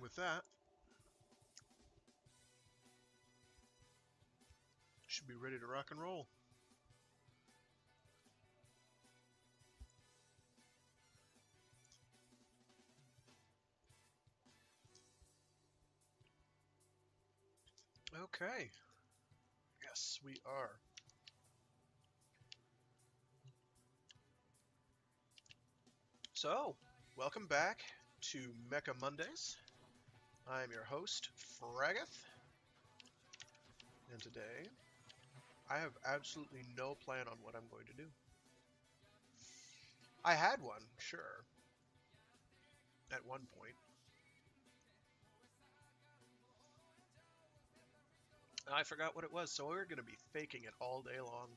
with that, should be ready to rock and roll. Okay. Yes, we are. So, welcome back to Mecha Mondays. I'm your host, Fraggoth, and today I have absolutely no plan on what I'm going to do. I had one, sure, at one point. I forgot what it was, so we're going to be faking it all day long.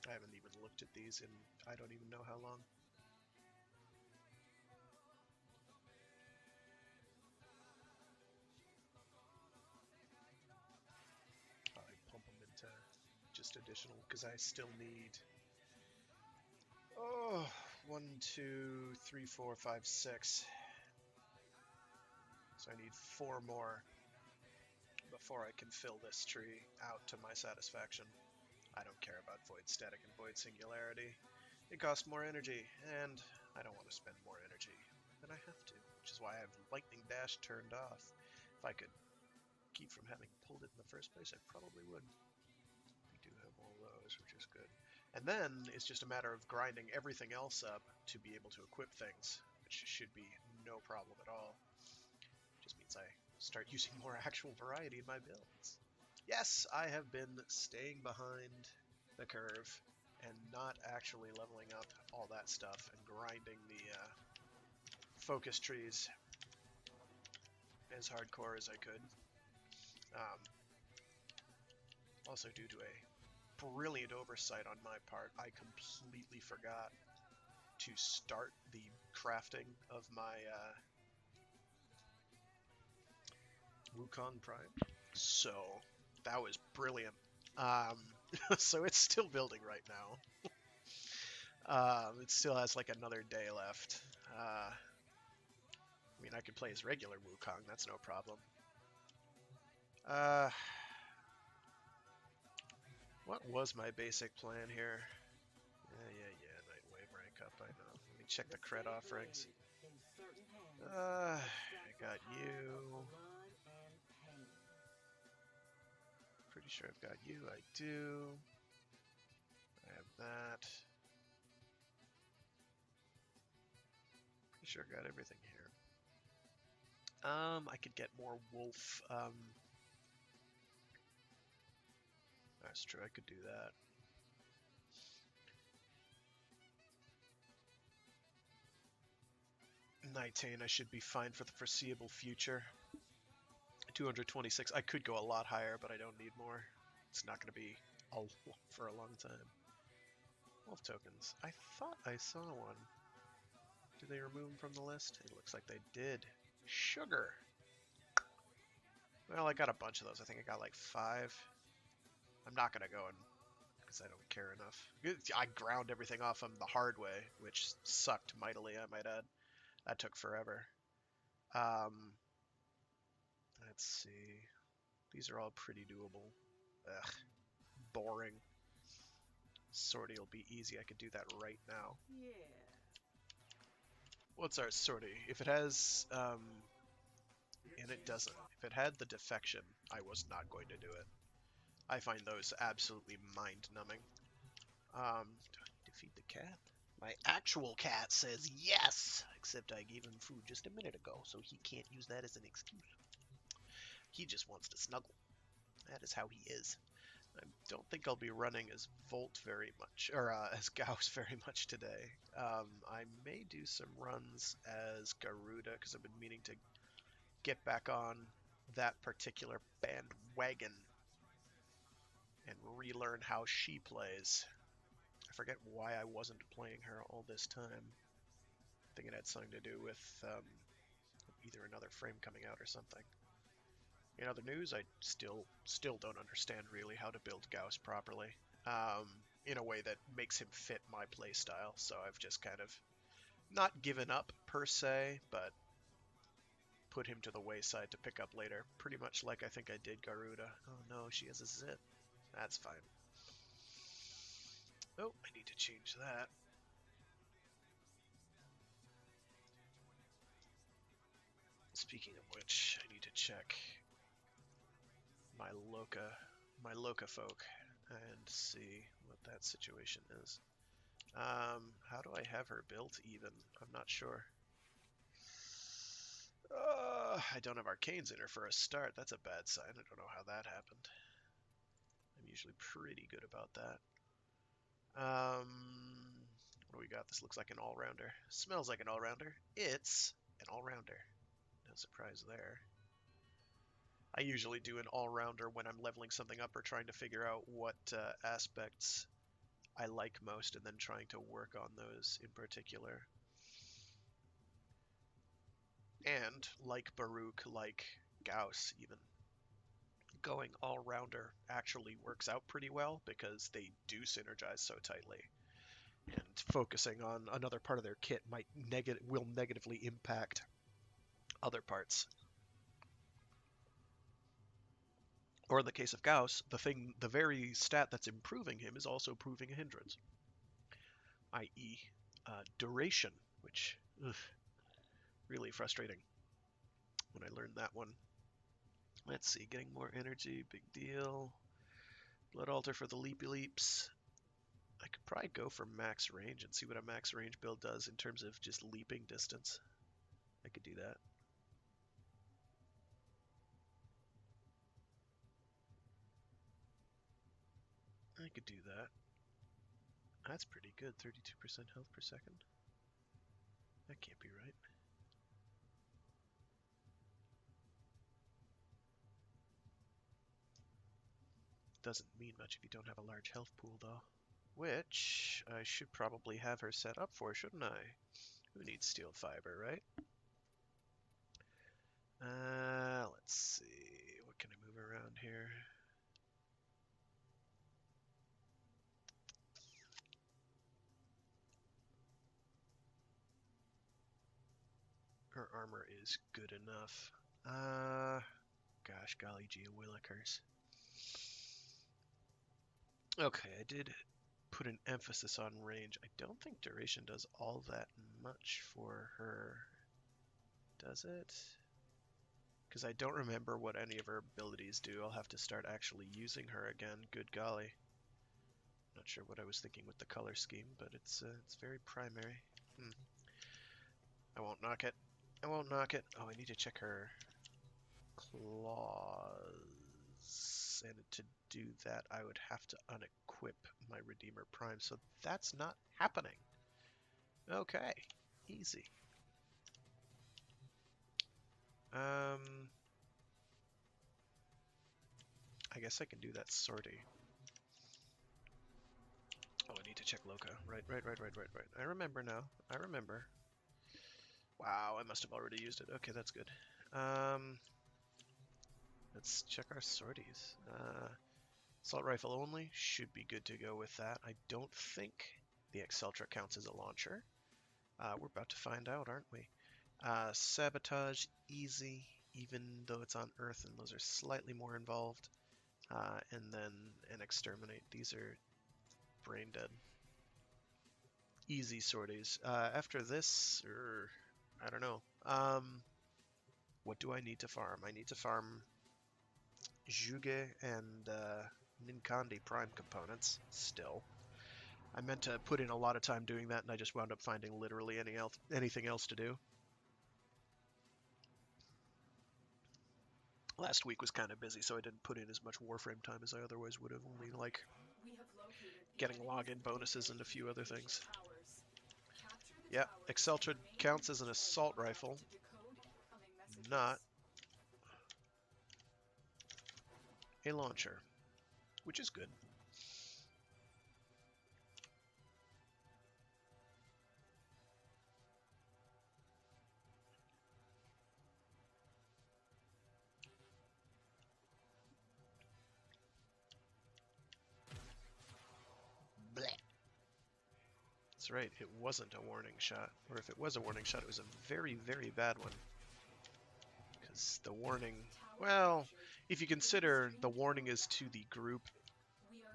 I haven't even looked at these in I don't even know how long. I pump them into just additional because I still need 1, 2, 3, 4, 5, 6. So I need 4 more before I can fill this tree out to my satisfaction. I don't care about void static and void singularity. It costs more energy, and I don't want to spend more energy than I have to, which is why I have lightning dash turned off. If I could keep from having pulled it in the first place, I probably would. We do have all those, which is good. And then it's just a matter of grinding everything else up to be able to equip things, which should be no problem at all. Just means I start using more actual variety in my builds. Yes, I have been staying behind the curve and not actually leveling up all that stuff and grinding the focus trees as hardcore as I could. Also, due to a brilliant oversight on my part, I completely forgot to start the crafting of my Wukong Prime. So that was brilliant. So it's still building right now. It still has like another day left. I mean, I could play as regular Wukong, that's no problem. What was my basic plan here? Yeah, Night Wave rank up, I know. Let me check the cred offerings. I got you. Pretty sure I've got you, I do. I have that. Pretty sure I got everything here. I could get more wolf. That's true, I could do that. Nightane, I should be fine for the foreseeable future. 226. I could go a lot higher, but I don't need more. It's not going to be for a long time. Wolf tokens. I thought I saw one. Did they remove them from the list? It looks like they did. Sugar. Well, I got a bunch of those. I think I got like 5. I'm not going to go in because I don't care enough. I ground everything off them the hard way, which sucked mightily, I might add. That took forever. Let's see. These are all pretty doable. Ugh. Boring. Sortie will be easy. I could do that right now. Yeah. What's our sortie? If it has, and it doesn't. If it had the defection, I was not going to do it. I find those absolutely mind-numbing. Do I need to feed the cat? My actual cat says yes! Except I gave him food just a minute ago, so he can't use that as an excuse. He just wants to snuggle. That is how he is. I don't think I'll be running as Volt very much, or as Gauss very much today. I may do some runs as Garuda, because I've been meaning to get back on that particular bandwagon and relearn how she plays. I forget why I wasn't playing her all this time. I think it had something to do with either another frame coming out or something. In other news, I still don't understand really how to build Gauss properly, in a way that makes him fit my playstyle. So I've just kind of not given up per se, but put him to the wayside to pick up later. Pretty much like I think I did Garuda. Oh no, she has a zip. That's fine. Oh, I need to change that. Speaking of which, I need to check my Loka folk and see what that situation is. How do I have her built even? I'm not sure. I don't have arcanes in her for a start. That's a bad sign. I don't know how that happened. I'm usually pretty good about that. What do we got? This looks like an all-rounder. Smells like an all-rounder. It's an all-rounder. No surprise there. I usually do an all-rounder when I'm leveling something up or trying to figure out what aspects I like most and then trying to work on those in particular. And like Baruch, like Gauss even, going all-rounder actually works out pretty well because they do synergize so tightly. And focusing on another part of their kit will negatively impact other parts. Or in the case of Gauss, the very stat that's improving him is also proving a hindrance, i.e., duration, which really frustrating when I learned that one. Let's see, getting more energy, big deal. Blood altar for the leapy leaps. I could probably go for max range and see what a max range build does in terms of just leaping distance. I could do that. I could do that. That's pretty good, 32% health per second. That can't be right. Doesn't mean much if you don't have a large health pool, though. Which I should probably have her set up for, shouldn't I? Who needs steel fiber, right? Let's see. What can I move around here? Her armor is good enough. Gosh, golly gee willikers. Okay, I did put an emphasis on range. I don't think duration does all that much for her. Does it? Because I don't remember what any of her abilities do. I'll have to start actually using her again. Good golly. Not sure what I was thinking with the color scheme, but it's very primary. I won't knock it. I won't knock it. Oh, I need to check her claws. And to do that, I would have to unequip my Redeemer Prime. So that's not happening. Okay. Easy. I guess I can do that sortie. Oh, I need to check Loka. Right. I remember now. I remember. Wow, I must have already used it. Okay, that's good. Let's check our sorties. Assault rifle only. Should be good to go with that. I don't think the Exceltra counts as a launcher. We're about to find out, aren't we? Sabotage, easy, even though it's on Earth, and those are slightly more involved. And then an exterminate. These are brain dead. Easy sorties. After this, I don't know. What do I need to farm? I need to farm Juge and Ninkandi Prime components still. I meant to put in a lot of time doing that, and I just wound up finding literally anything else to do. Last week was kind of busy, so I didn't put in as much Warframe time as I otherwise would have, only like getting login bonuses and a few other things. Yeah, Exceltra counts as an assault rifle, not a launcher, which is good. That's right, it wasn't a warning shot. Or if it was a warning shot, it was a very, very bad one. Because the warning... Well, if you consider the warning is to the group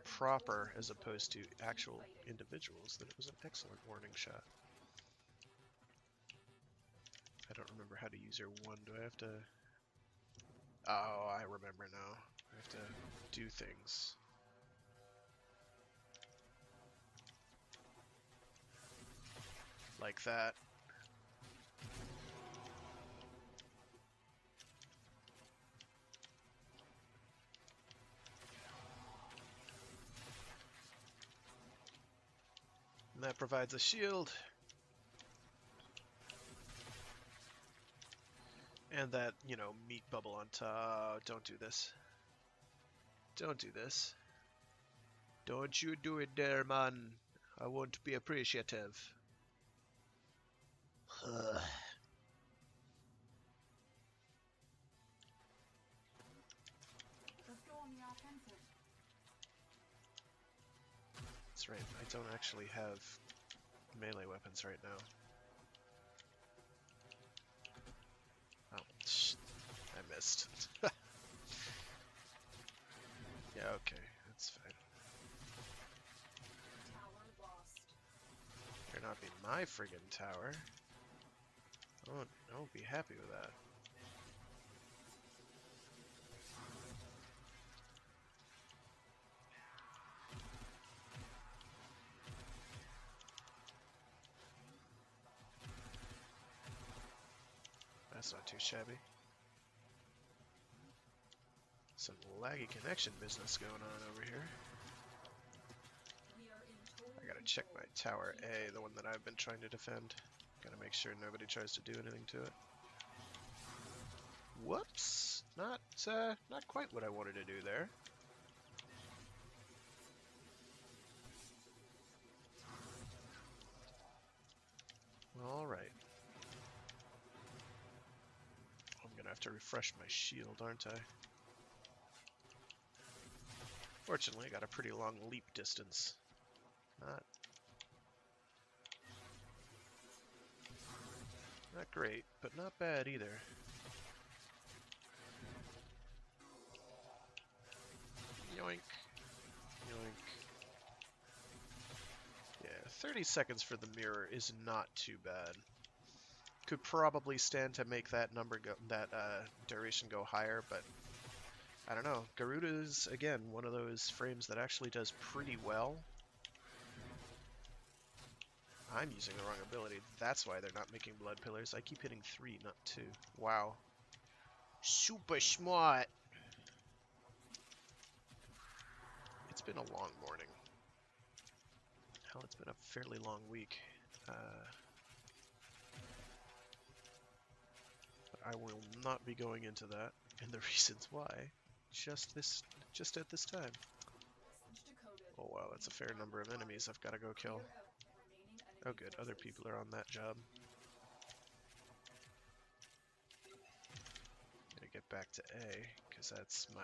proper as opposed to actual individuals, then it was an excellent warning shot. I don't remember how to use your one. Do I have to... Oh, I remember now. I have to do things. Like that. And that provides a shield. And that, you know, meat bubble on top. Don't do this. Don't do this. Don't you do it there, man. I won't be appreciative. Ugh. Let's go on the offensive. That's right, I don't actually have melee weapons right now. Oh, I missed. Yeah, okay, that's fine. Tower lost. Better not be my friggin' tower. I won't be happy with that. That's not too shabby. Some laggy connection business going on over here. We are in total I gotta check my control. tower A, the one that I've been trying to defend. Gotta make sure nobody tries to do anything to it. Whoops! Not quite what I wanted to do there. Alright. I'm gonna have to refresh my shield, aren't I? Fortunately, I got a pretty long leap distance. Not great, but not bad either. Yoink. Yoink. Yeah, 30 seconds for the mirror is not too bad. Could probably stand to make that number go, duration go higher, but I don't know. Garuda's, again, one of those frames that actually does pretty well. I'm using the wrong ability. That's why they're not making blood pillars. I keep hitting 3, not 2. Wow. Super smart. It's been a long morning. Hell, it's been a fairly long week. But I will not be going into that and the reasons why just at this time. Message decoded. Oh wow, that's a fair number of enemies I've got to go kill. Clear out remaining enemy Oh good, other forces. people are on that job. Gotta get back to A, because that's my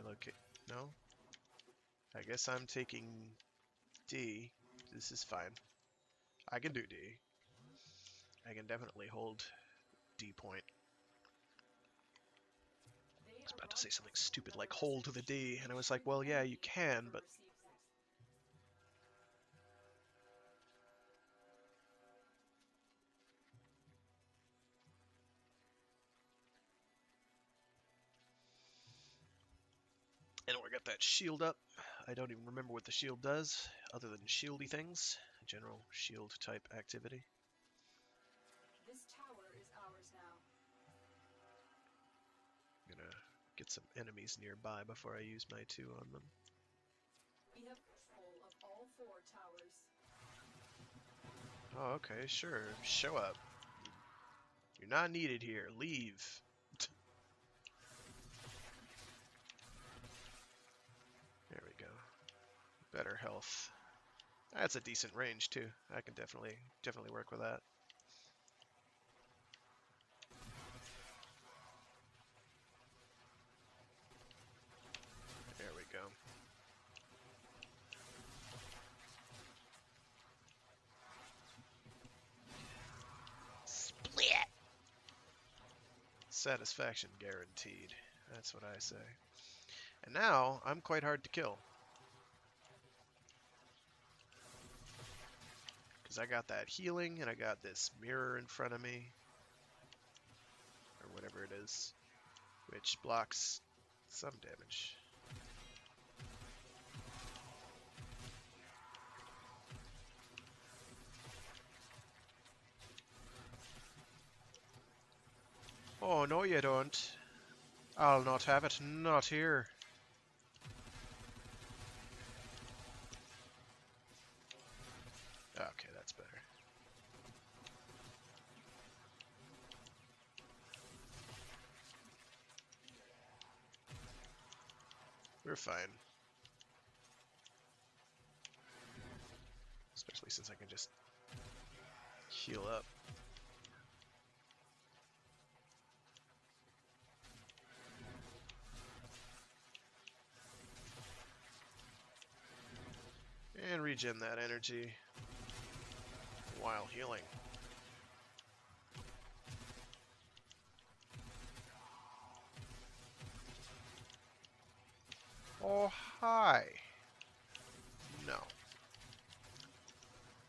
locate. No? I guess I'm taking D. This is fine. I can do D. I can definitely hold D point. I was about to say something stupid like hold the D, and I was like, well, yeah, you can, but... And we got that shield up. I don't even remember what the shield does, other than shieldy things. General shield type activity. This tower is ours now. I'm gonna get some enemies nearby before I use my 2 on them. We have control of all 4 towers. Oh, okay, sure. Show up. You're not needed here. Leave. There we go. Better health. That's a decent range too. I can definitely work with that. There we go. Satisfaction guaranteed. That's what I say. And now, I'm quite hard to kill. Because I got that healing, and I got this mirror in front of me. Or whatever it is. Which blocks some damage. Oh, no you don't. I'll not have it. Not here. Okay, that's better. We're fine. Especially since I can just heal up. And regen that energy while healing. Oh, hi. No.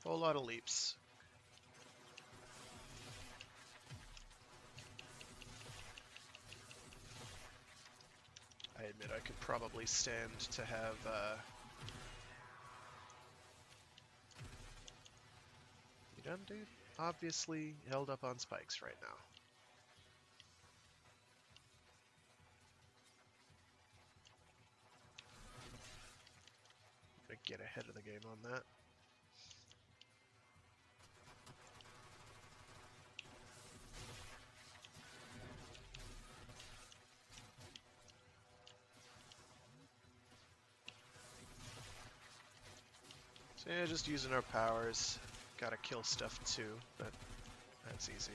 Whole lot of leaps. I admit I could probably stand to have, You done, dude? Obviously held up on spikes right now. I'm gonna get ahead of the game on that. So yeah, just using our powers. Gotta kill stuff too, but that's easy.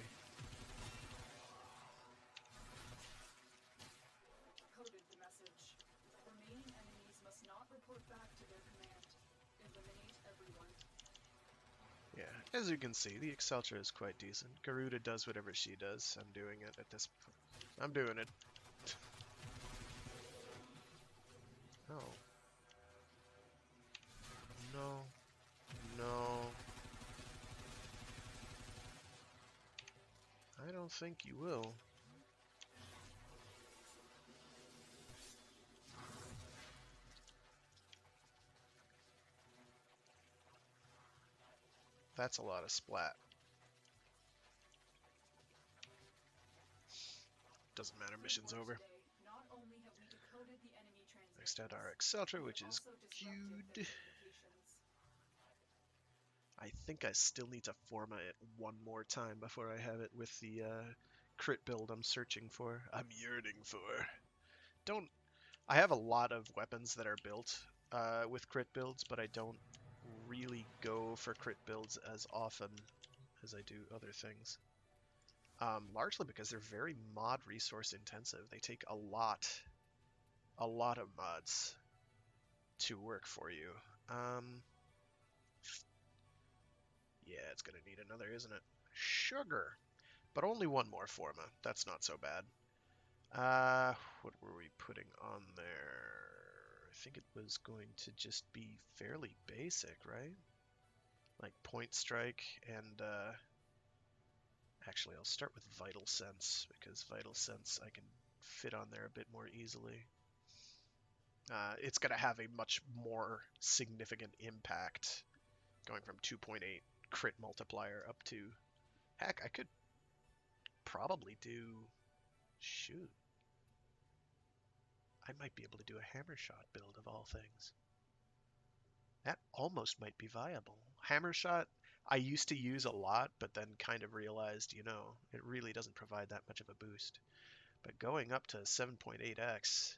Coded the message. Remaining enemies must not report back to their command. Eliminate everyone. Yeah, as you can see, the Exceltra is quite decent. Garuda does whatever she does. I'm doing it at this point. I'm doing it. Oh. No. No. I don't think you will. That's a lot of splat. Doesn't matter, mission's over. Not only have we decoded the enemy Next at our transmissions, Exceltra, which is also disrupted good. their communications. I think I still need to forma it one more time before I have it with the crit build I'm searching for. I'm yearning for. I have a lot of weapons that are built with crit builds, but I don't really go for crit builds as often as I do other things. Largely because they're very mod resource intensive. They take a lot of mods to work for you. Yeah, it's gonna need another, isn't it? Sugar. But only one more forma. That's not so bad. What were we putting on there? I think it was going to just be fairly basic, right? Like Point Strike and, actually I'll start with Vital Sense, because Vital Sense I can fit on there a bit more easily. It's going to have a much more significant impact, going from 2.8 crit multiplier up to... Heck, I could probably do... Shoot. I might be able to do a hammer shot build of all things. That almost might be viable. Hammer shot, I used to use a lot, but then kind of realized, you know, it really doesn't provide that much of a boost. But going up to 7.8x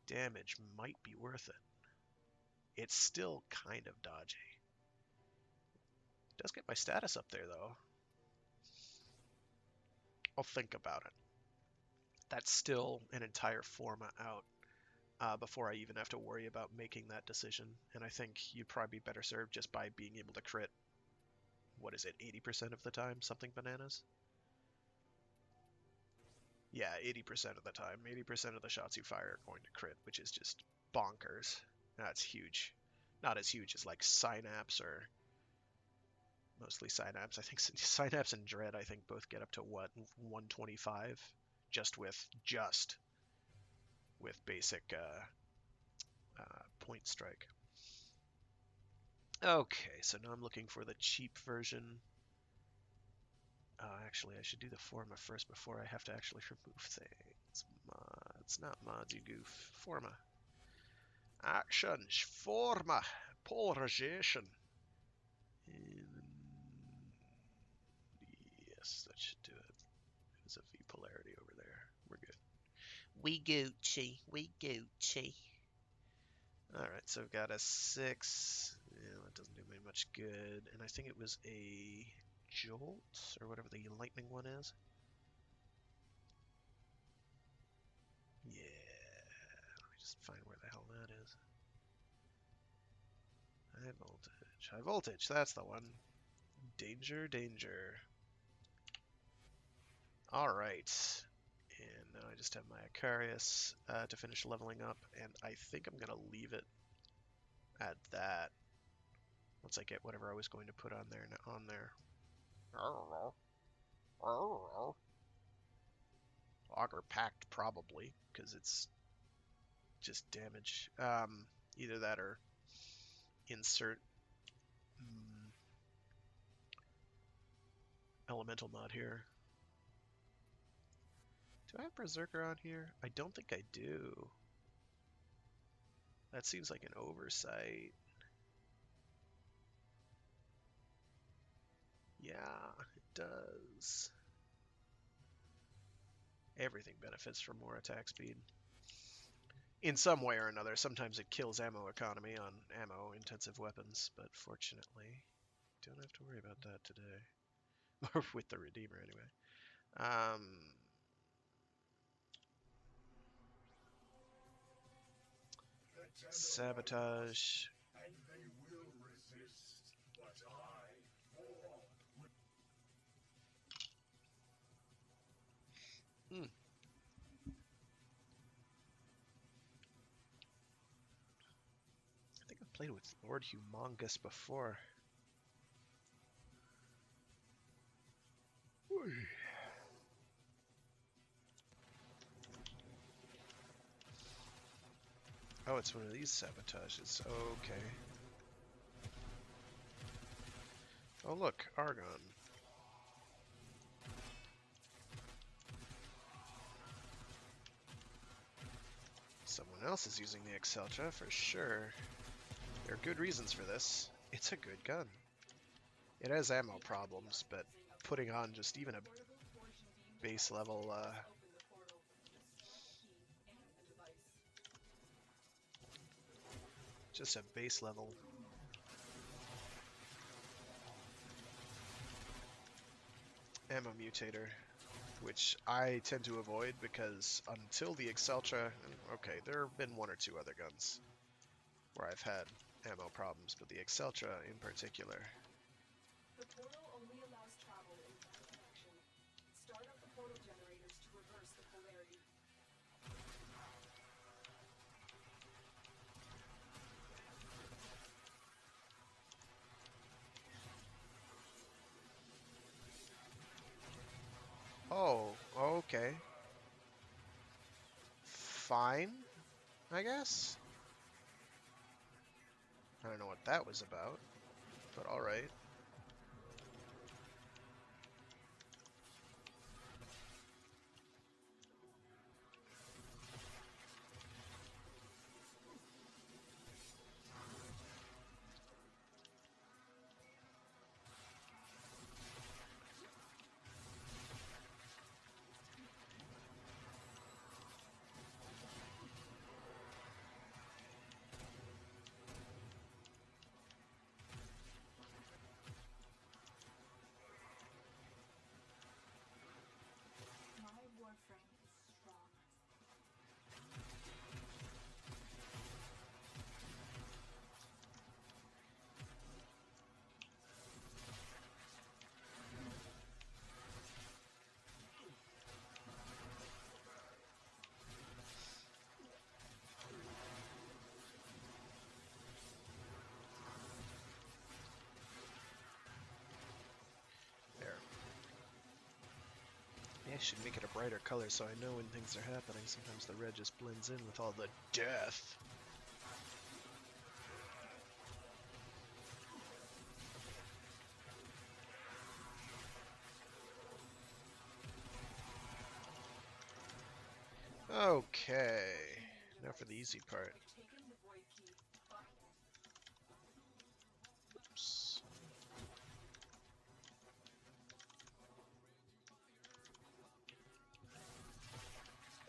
damage might be worth it. It's still kind of dodgy. It does get my status up there, though. I'll think about it. That's still an entire forma out before I even have to worry about making that decision. And I think you'd probably be better served just by being able to crit, what is it, 80% of the time? Something bananas? Yeah, 80% of the time. 80% of the shots you fire are going to crit, which is just bonkers. That's huge. Not as huge as like Synapse or mostly Synapse. I think Synapse and Dread I think both get up to what 125 just with basic point strike. Okay, so now I'm looking for the cheap version. Actually, I should do the Forma first before I have to actually remove things. Mods, not mods, you goof. Forma. Actions. Forma. Polarization. Yes, that should do it. There's a V polarity over there. We're good. We Gucci. We Gucci. Alright, so I've got a 6. Yeah, that doesn't do me much good. And I think it was a Jolt, or whatever the lightning one is. Yeah. Let me just find where the hell that is. High voltage. High voltage, that's the one. Danger, danger. Alright. And now I just have my Icarius to finish leveling up, and I think I'm going to leave it at that. Once I get whatever I was going to put on there. Auger Pact, probably, because it's just damage. Either that or insert elemental mod here. Do I have Berserker on here? I don't think I do. That seems like an oversight. Yeah, it does. Everything benefits from more attack speed. In some way or another. Sometimes it kills ammo economy on ammo-intensive weapons, but fortunately, don't have to worry about that today. Or with the Redeemer, anyway. Sabotage. I think I've played with Lord Humongous before. Oh, it's one of these sabotages. Okay. Oh, look, Argon. Someone else is using the Exceltra for sure. There are good reasons for this. It's a good gun. It has ammo problems, but putting on just even a base level just a base level ammo mutator, which I tend to avoid because until the Exceltra, okay, there have been one or two other guns where I've had ammo problems, but the Exceltra in particular. The portal only allows travel in one direction. Start up the portal generators to reverse the polarity. Oh, okay. Fine, I guess. I don't know what that was about, but alright. I should make it a brighter color so I know when things are happening. Sometimes the red just blends in with all the death. Okay, now for the easy part. Oops.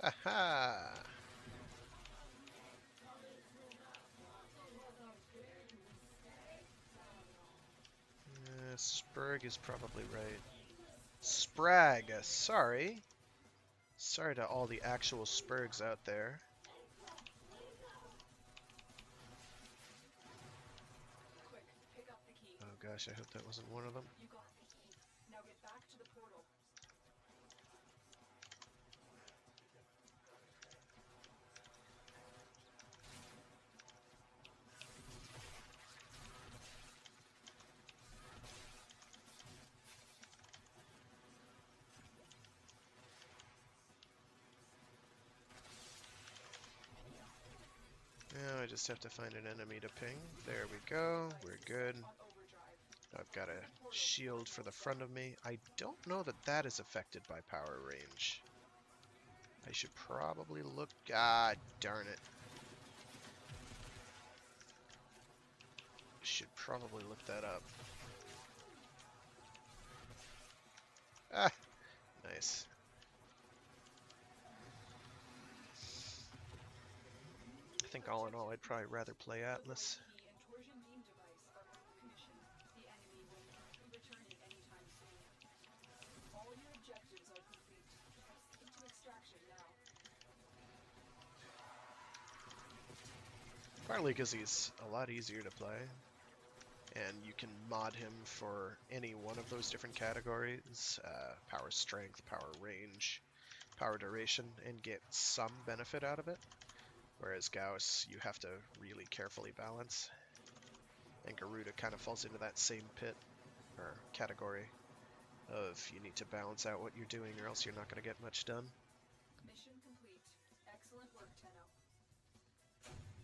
Aha! Spurg is probably right. Sprag, sorry. Sorry to all the actual Spurgs out there. Oh gosh, I hope that wasn't one of them. You got the key. Now get back to the portal. Now I just have to find an enemy to ping. There we go. We're good. I've got a shield for the front of me. I don't know that that is affected by power range. I should probably look... Ah, darn it. Should probably look that up. Ah, nice. I think all in all, I'd probably rather play Atlas. Partly because he's a lot easier to play, and you can mod him for any one of those different categories, power strength, power range, power duration, and get some benefit out of it. Whereas Gauss, you have to really carefully balance. And Garuda kind of falls into that same pit, or category, of you need to balance out what you're doing or else you're not going to get much done. Mission complete. Excellent work, Tenno.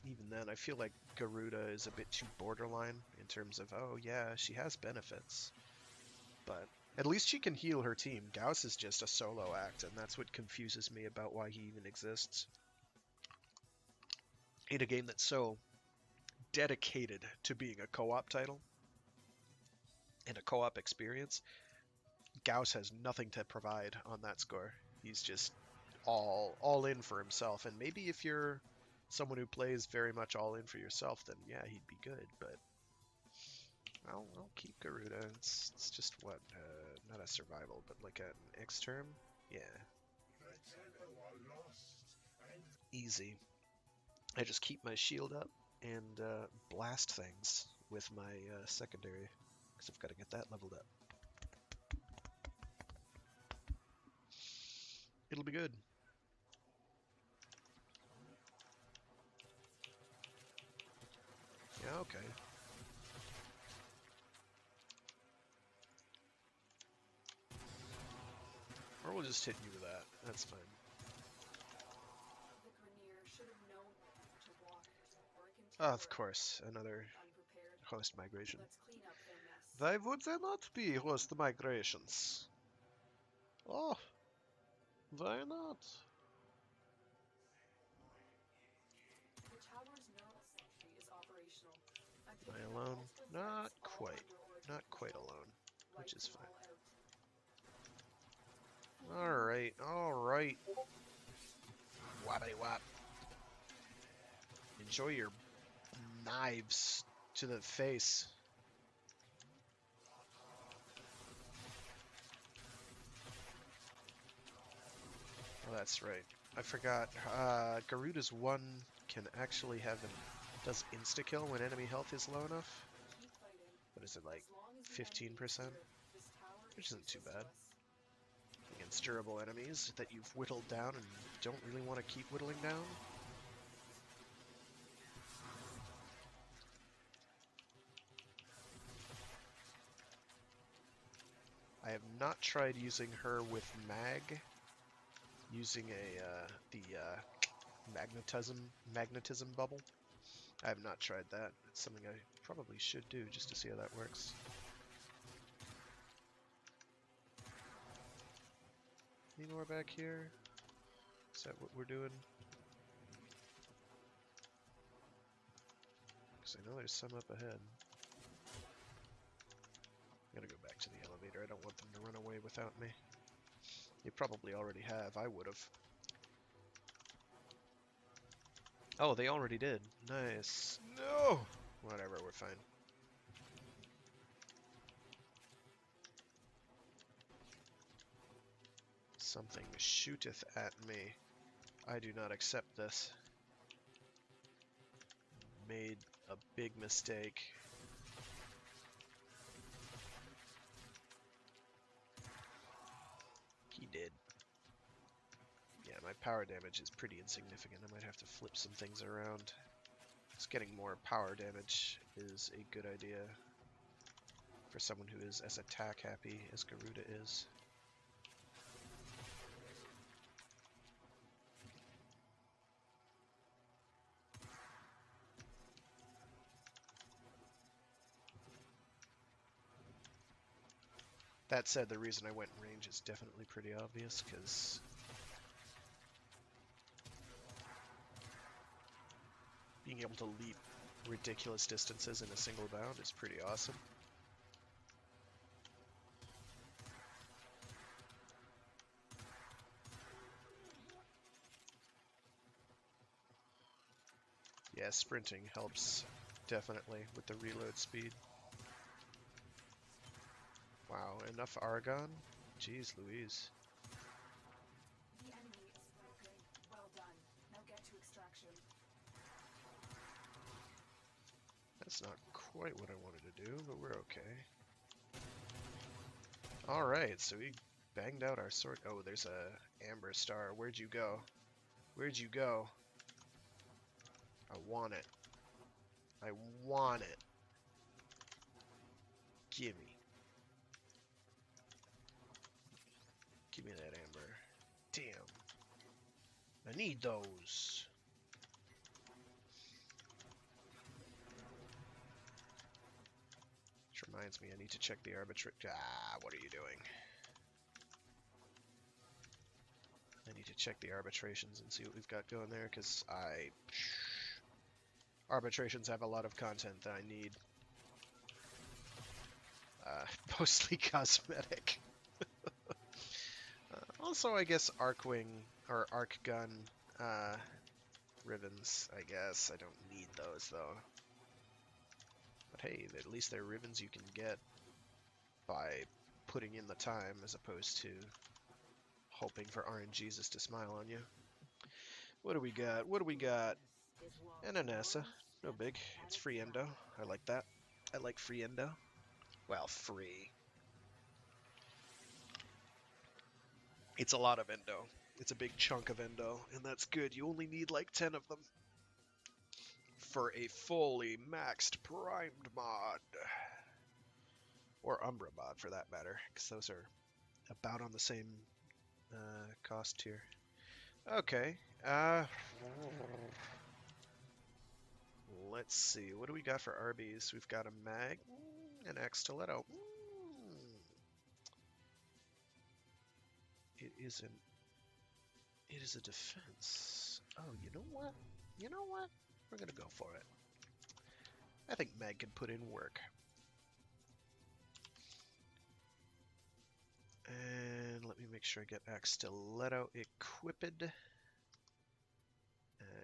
Even then, I feel like Garuda is a bit too borderline in terms of, oh yeah, she has benefits. But at least she can heal her team. Gauss is just a solo act, and that's what confuses me about why he even exists. In a game that's so dedicated to being a co-op title and a co-op experience, Gauss has nothing to provide on that score. He's just all in for himself. And maybe if you're someone who plays very much all in for yourself, then yeah, he'd be good. But I'll keep Garuda. It's just what, not a survival, but like an X-term. Yeah, easy. I just keep my shield up and blast things with my secondary, because I've got to get that leveled up. It'll be good. Yeah, okay. Or we'll just hit you with that. That's fine. The Grenier should have known to walk or Of course, another unprepared. host migration. Let's clean up their mess. Why would there not be host migrations? Oh, why not? The tower's neural sentry is operational. I'm Am I picking up alone? multiple Not threats all quite. under origin Not quite control. alone, Wipe which is them fine. all out. Alright, alright. Wabbity wop. Enjoy your knives to the face. Oh, that's right. I forgot. Garuda's one can actually have does insta-kill when enemy health is low enough. Keep fighting. What is it, like As long as the enemy 15%? is here, this tower Which is isn't too useless bad. to us. Against durable enemies that you've whittled down and don't really want to keep whittling down. I have not tried using her with mag using the magnetism bubble. I have not tried that. It's something I probably should do just to see how that works. Any more back here? Is that what we're doing? Because I know there's some up ahead. I'm gonna go back to the elevator. I don't want them to run away without me. They probably already have. I would have. Oh, they already did. Nice. No! Whatever, we're fine. Something shooteth at me. I do not accept this. Made a big mistake. He did. Yeah, my power damage is pretty insignificant. I might have to flip some things around. Just getting more power damage is a good idea for someone who is as attack happy as Garuda is. That said, the reason I went in range is definitely pretty obvious, because being able to leap ridiculous distances in a single bound is pretty awesome. Yeah, sprinting helps definitely with the reload speed. Wow, enough Argon? Jeez Louise. The enemy is broken. Well done. Now get to extraction. That's not quite what I wanted to do, but we're okay. Alright, so we banged out our sword. Oh, there's a Amber Star. Where'd you go? Where'd you go? I want it. I want it. Gimme. Give me that amber. Damn. I need those. Which reminds me, I need to check the arbitration. Ah, what are you doing? I need to check the arbitrations and see what we've got going there, because arbitrations have a lot of content that I need. Mostly cosmetic. Also, I guess Arcwing or Arc Gun ribbons, I guess. I don't need those, though. But hey, at least they're ribbons you can get by putting in the time as opposed to hoping for RNGesus to smile on you. What do we got? What do we got? An Anessa. No big. It's free endo. I like that. I like free endo. Well, free. It's a lot of endo. It's a big chunk of endo, and that's good. You only need like 10 of them for a fully maxed primed mod. Or Umbra mod, for that matter, because those are about on the same cost tier. Okay. Let's see. What do we got for Arby's? We've got a mag, an X-Stiletto. It is a defense. Oh, you know what? You know what? We're gonna go for it. I think Mag can put in work. And let me make sure I get X-Stiletto equipped.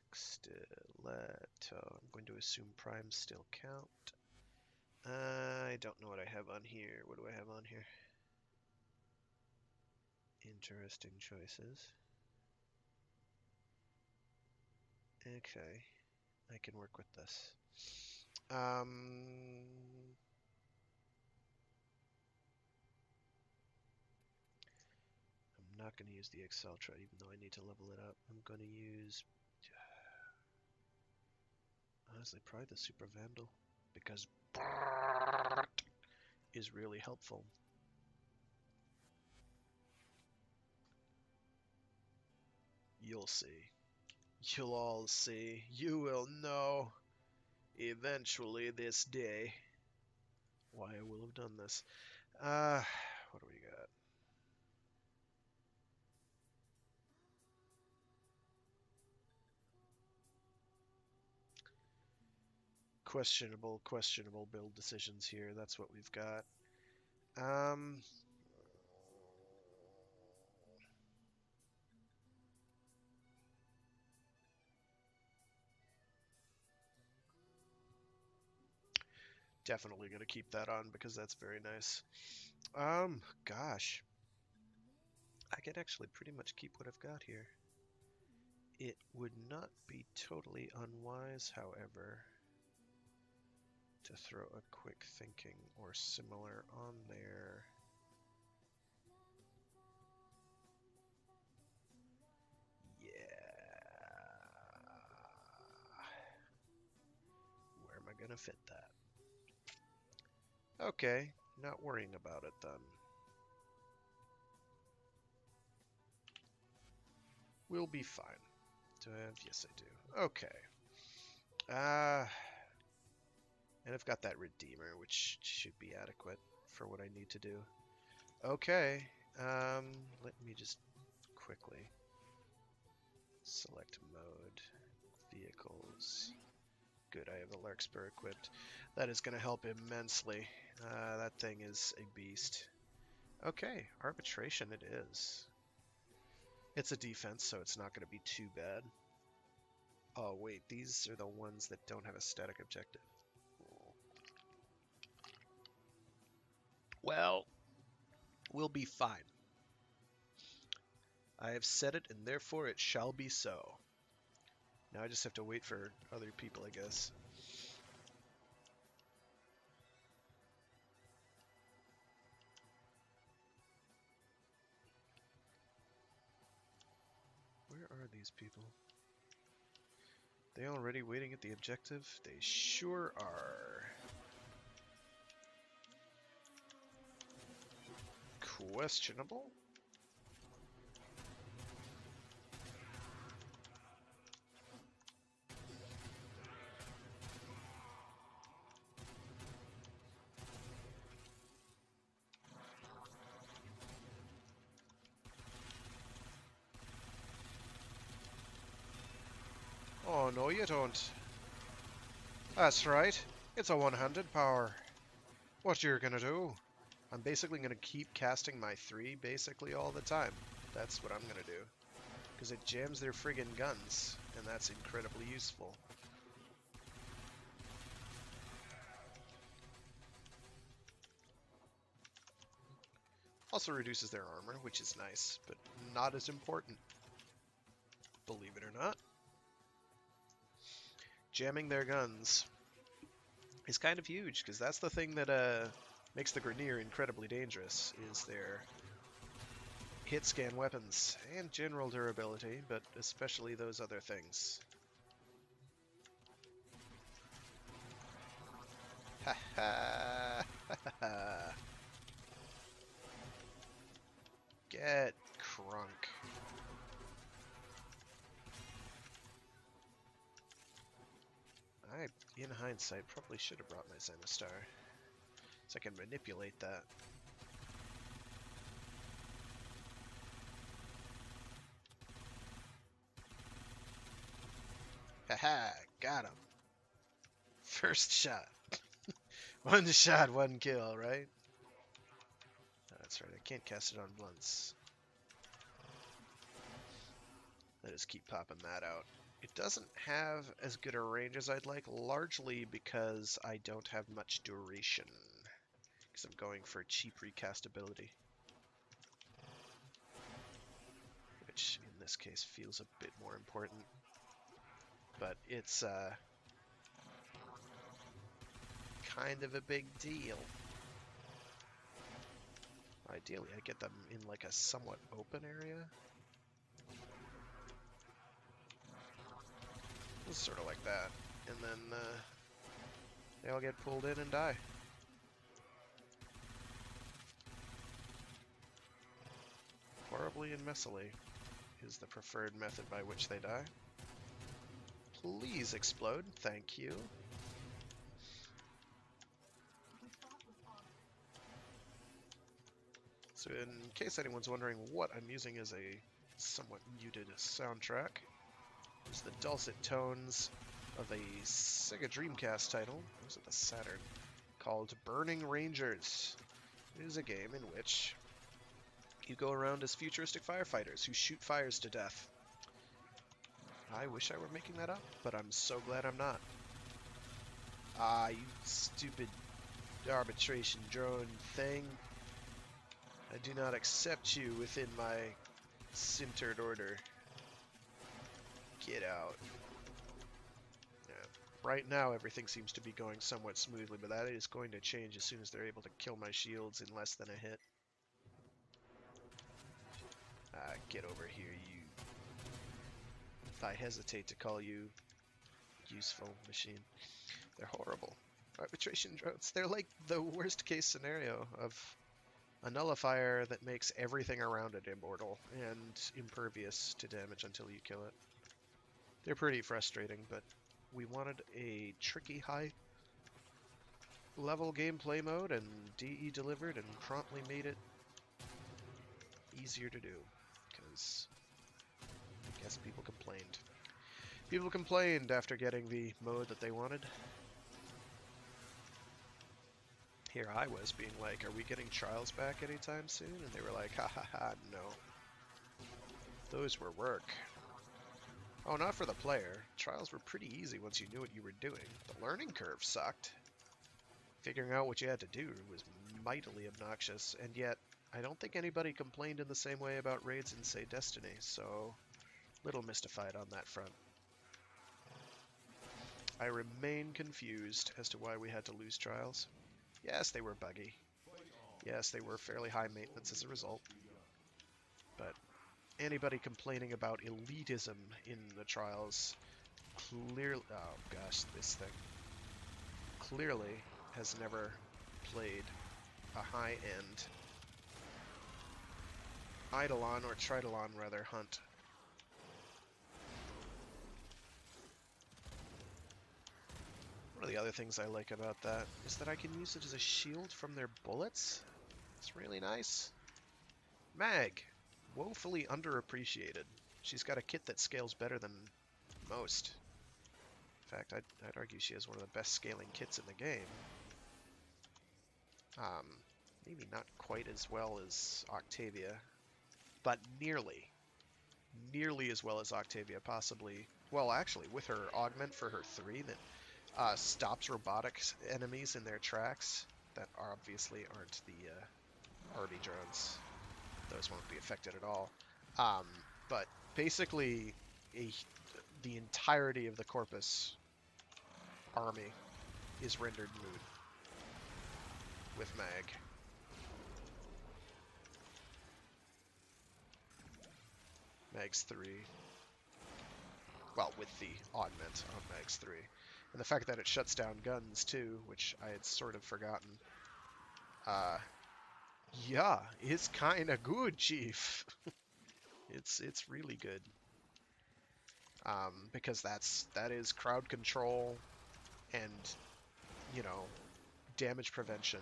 X-Stiletto. I'm going to assume primes still count. I don't know what I have on here. What do I have on here? Interesting choices. Okay, I can work with this. I'm not going to use the Exceltra, even though I need to level it up. I'm going to use, honestly, probably the Super Vandal, because is really helpful. You'll see. You'll all see. You will know eventually this day why I will have done this. What do we got? Questionable build decisions here. That's what we've got. Definitely going to keep that on because that's very nice. Gosh. I can actually pretty much keep what I've got here. It would not be totally unwise, however, to throw a quick thinking or similar on there. Yeah. Where am I going to fit that? Okay, not worrying about it then. We'll be fine. Do I have? Yes, I do. Okay. And I've got that Redeemer, which should be adequate for what I need to do. Okay. Let me just quickly select mode, vehicles. Good, I have the Larkspur equipped. That is going to help immensely. That thing is a beast. Okay, arbitration it is. It's a defense, so it's not going to be too bad. Oh wait, these are the ones that don't have a static objective. Well, we'll be fine. I have said it, and therefore it shall be so. Now I just have to wait for other people, I guess. Where are these people? They already waiting at the objective? They sure are. Questionable? Oh, no you don't. That's right. It's a one-handed power. What you're gonna do? I'm basically gonna keep casting my 3 basically all the time. That's what I'm gonna do. Because it jams their friggin' guns, and that's incredibly useful. Also reduces their armor, which is nice, but not as important. Believe it or not. Jamming their guns is kind of huge, because that's the thing that makes the Grineer incredibly dangerous, is their hit scan weapons and general durability, but especially those other things. Ha ha ha. Get crunk. I, in hindsight, probably should have brought my Zenostar, so I can manipulate that. Haha, got him. First shot. One shot, one kill, right? That's right, I can't cast it on blunts. Let us keep popping that out. It doesn't have as good a range as I'd like, largely because I don't have much duration. Because I'm going for cheap recastability. Which, in this case, feels a bit more important. But it's kind of a big deal. Ideally, I get them in like a somewhat open area. It's sort of like that. And then they all get pulled in and die. Horribly and messily. is the preferred method by which they die. Please explode. Thank you. So in case anyone's wondering what I'm using as a somewhat muted soundtrack, is the dulcet tones of a Sega Dreamcast title, was it the Saturn, called Burning Rangers. It is a game in which you go around as futuristic firefighters who shoot fires to death. I wish I were making that up, but I'm so glad I'm not. Ah, you stupid arbitration drone thing. I do not accept you within my sintered order. Get out. Yeah. Right now, everything seems to be going somewhat smoothly, but that is going to change as soon as they're able to kill my shields in less than a hit. Get over here, you... I hesitate to call you useful machine. They're horrible. Arbitration drones. They're like the worst case scenario of a nullifier that makes everything around it immortal and impervious to damage until you kill it. They're pretty frustrating, but we wanted a tricky high level gameplay mode, and DE delivered and promptly made it easier to do, because I guess people complained. People complained after getting the mode that they wanted. Here I was being like, are we getting trials back anytime soon? And they were like, ha ha ha, no. Those were work. Oh, not for the player. Trials were pretty easy once you knew what you were doing. The learning curve sucked. Figuring out what you had to do was mightily obnoxious, and yet I don't think anybody complained in the same way about raids in, say, Destiny, so little mystified on that front. I remain confused as to why we had to lose trials. Yes, they were buggy. Yes, they were fairly high maintenance as a result. But anybody complaining about elitism in the trials clearly... Oh gosh, this thing. Clearly has never played a high-end Eidolon, or Tridolon rather, hunt. One of the other things I like about that is that I can use it as a shield from their bullets. It's really nice. Mag, woefully underappreciated. She's got a kit that scales better than most. In fact, I'd argue she has one of the best scaling kits in the game. Maybe not quite as well as Octavia, but nearly. Nearly as well as Octavia, possibly. Well, actually, with her augment for her 3 that stops robotic enemies in their tracks that obviously aren't the Arby drones. Those won't be affected at all. But basically, the entirety of the Corpus army is rendered moot with Mag. Mag's 3. Well, with the augment on Mag's 3. And the fact that it shuts down guns, too, which I had sort of forgotten. Yeah, it's kind of good, Chief. It's really good. Because that is crowd control and, you know, damage prevention.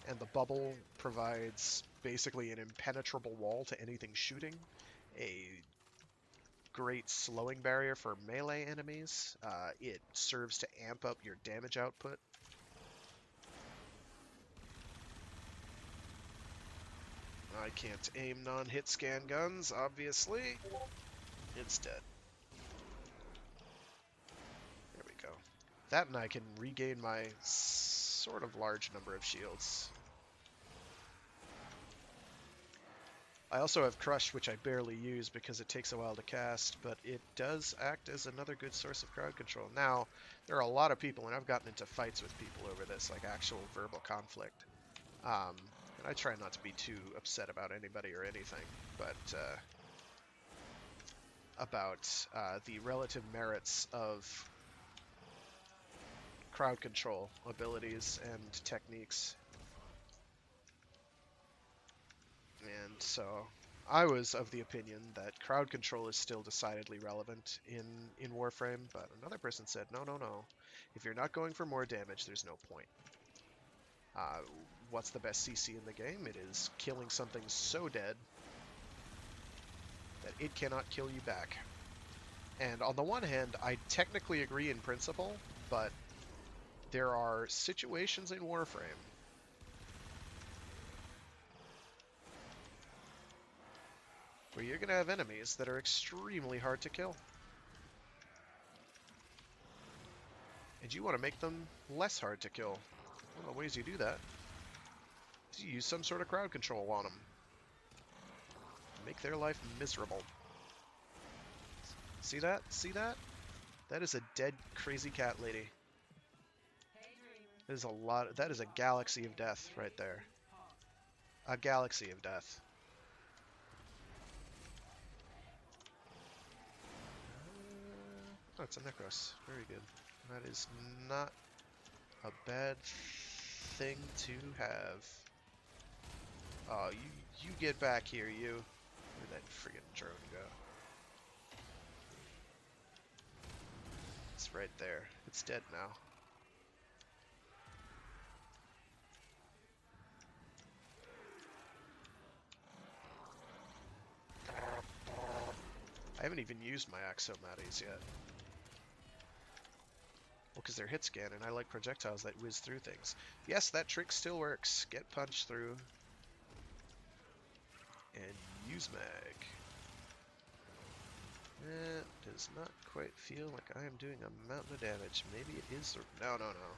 And the bubble provides basically an impenetrable wall to anything shooting, a great slowing barrier for melee enemies. It serves to amp up your damage output. I can't aim non-hit scan guns, obviously. It's dead. There we go. That, and I can regain my sort of large number of shields. I also have Crush, which I barely use because it takes a while to cast, but it does act as another good source of crowd control. Now, there are a lot of people, and I've gotten into fights with people over this, like actual verbal conflict. And I try not to be too upset about anybody or anything, but about the relative merits of crowd control abilities and techniques. And so I was of the opinion that crowd control is still decidedly relevant in Warframe, but another person said, no, no, no. If you're not going for more damage, there's no point. Uh, what's the best CC in the game? It is killing something so dead that it cannot kill you back. And on the one hand, I technically agree in principle, but there are situations in Warframe where you're going to have enemies that are extremely hard to kill. And you want to make them less hard to kill. One of the ways you do that is you use some sort of crowd control on them. Make their life miserable. See that? See that? That is a dead, crazy cat lady. That is a lot. That is a galaxy of death right there. A galaxy of death. Oh, it's a Necros. Very good. That is not a bad thing to have. Oh, you get back here, you. Where'd that friggin' drone go? It's right there. It's dead now. I haven't even used my Axomates yet. Well, because they're hit scan, and I like projectiles that whiz through things. Yes, that trick still works. Get punched through. And use mag. It does not quite feel like I am doing a mountain of damage. Maybe it is... No, no, no.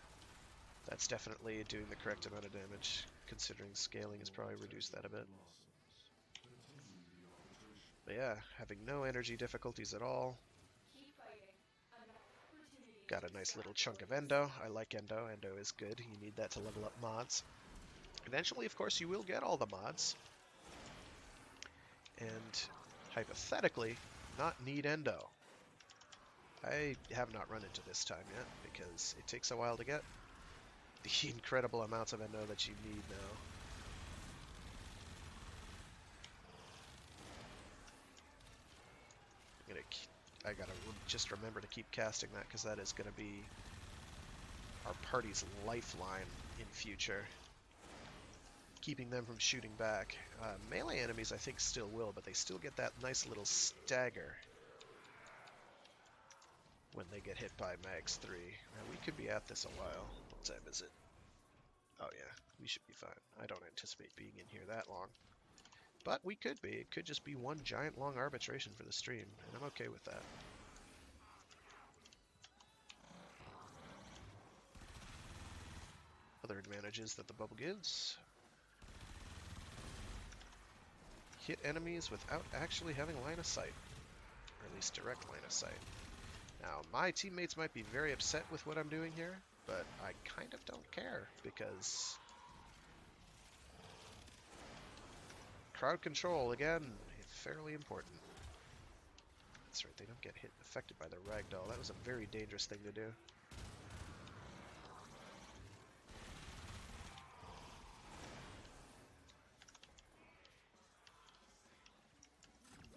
That's definitely doing the correct amount of damage, considering scaling has probably reduced that a bit. But yeah, having no energy difficulties at all. Got a nice little chunk of Endo. I like Endo. Endo is good. You need that to level up mods. Eventually, of course, you will get all the mods. And hypothetically, not need Endo. I have not run into this time yet, because it takes a while to get the incredible amounts of Endo that you need now. I gotta just remember to keep casting that, because that is gonna be our party's lifeline in future. Keeping them from shooting back. Melee enemies I think still will, but they still get that nice little stagger when they get hit by Mags 3. Now, we could be at this a while. What time is it? Oh yeah, we should be fine. I don't anticipate being in here that long. But we could be. It could just be one giant long arbitration for the stream, and I'm okay with that. Other advantages that the bubble gives. Hit enemies without actually having line of sight. Or at least direct line of sight. Now, my teammates might be very upset with what I'm doing here, but I kind of don't care, because crowd control, again, fairly important. That's right, they don't get affected by the ragdoll. That was a very dangerous thing to do.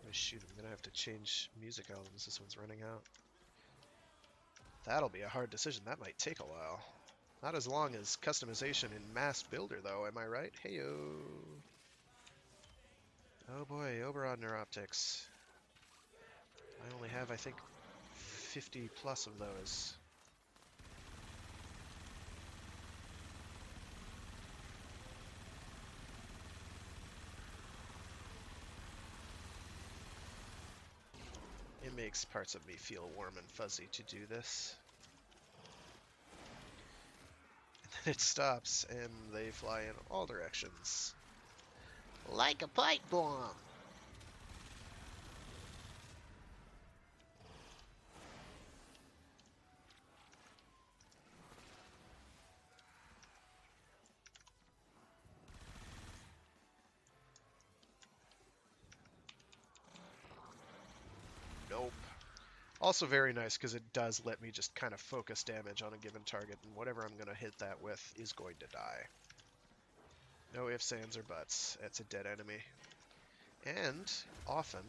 Oh shoot, I'm gonna have to change music albums. This one's running out. That'll be a hard decision. That might take a while. Not as long as customization in Mass Builder, though, am I right? Heyo! Oh boy, Oberon Neuroptics. I only have, I think, 50 plus of those. It makes parts of me feel warm and fuzzy to do this. And then it stops, and they fly in all directions. Like a pipe bomb! Nope. Also very nice because it does let me just kind of focus damage on a given target, and whatever I'm going to hit that with is going to die. No ifs, ands, or buts. It's a dead enemy. And, often,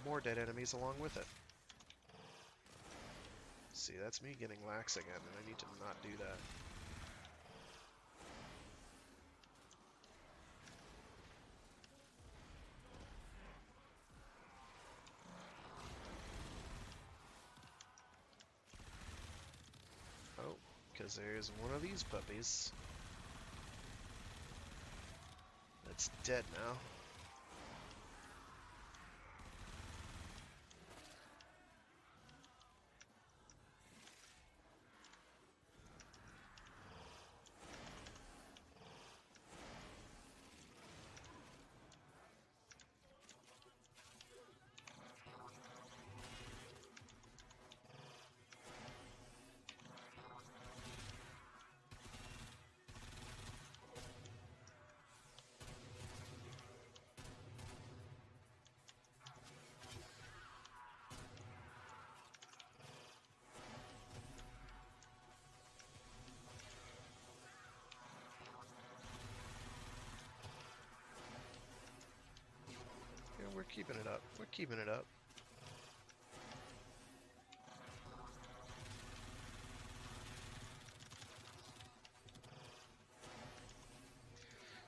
more dead enemies along with it. See, that's me getting lax again, and I need to not do that. Oh, because there's one of these puppies that's dead now. Yeah, we're keeping it up. We're keeping it up.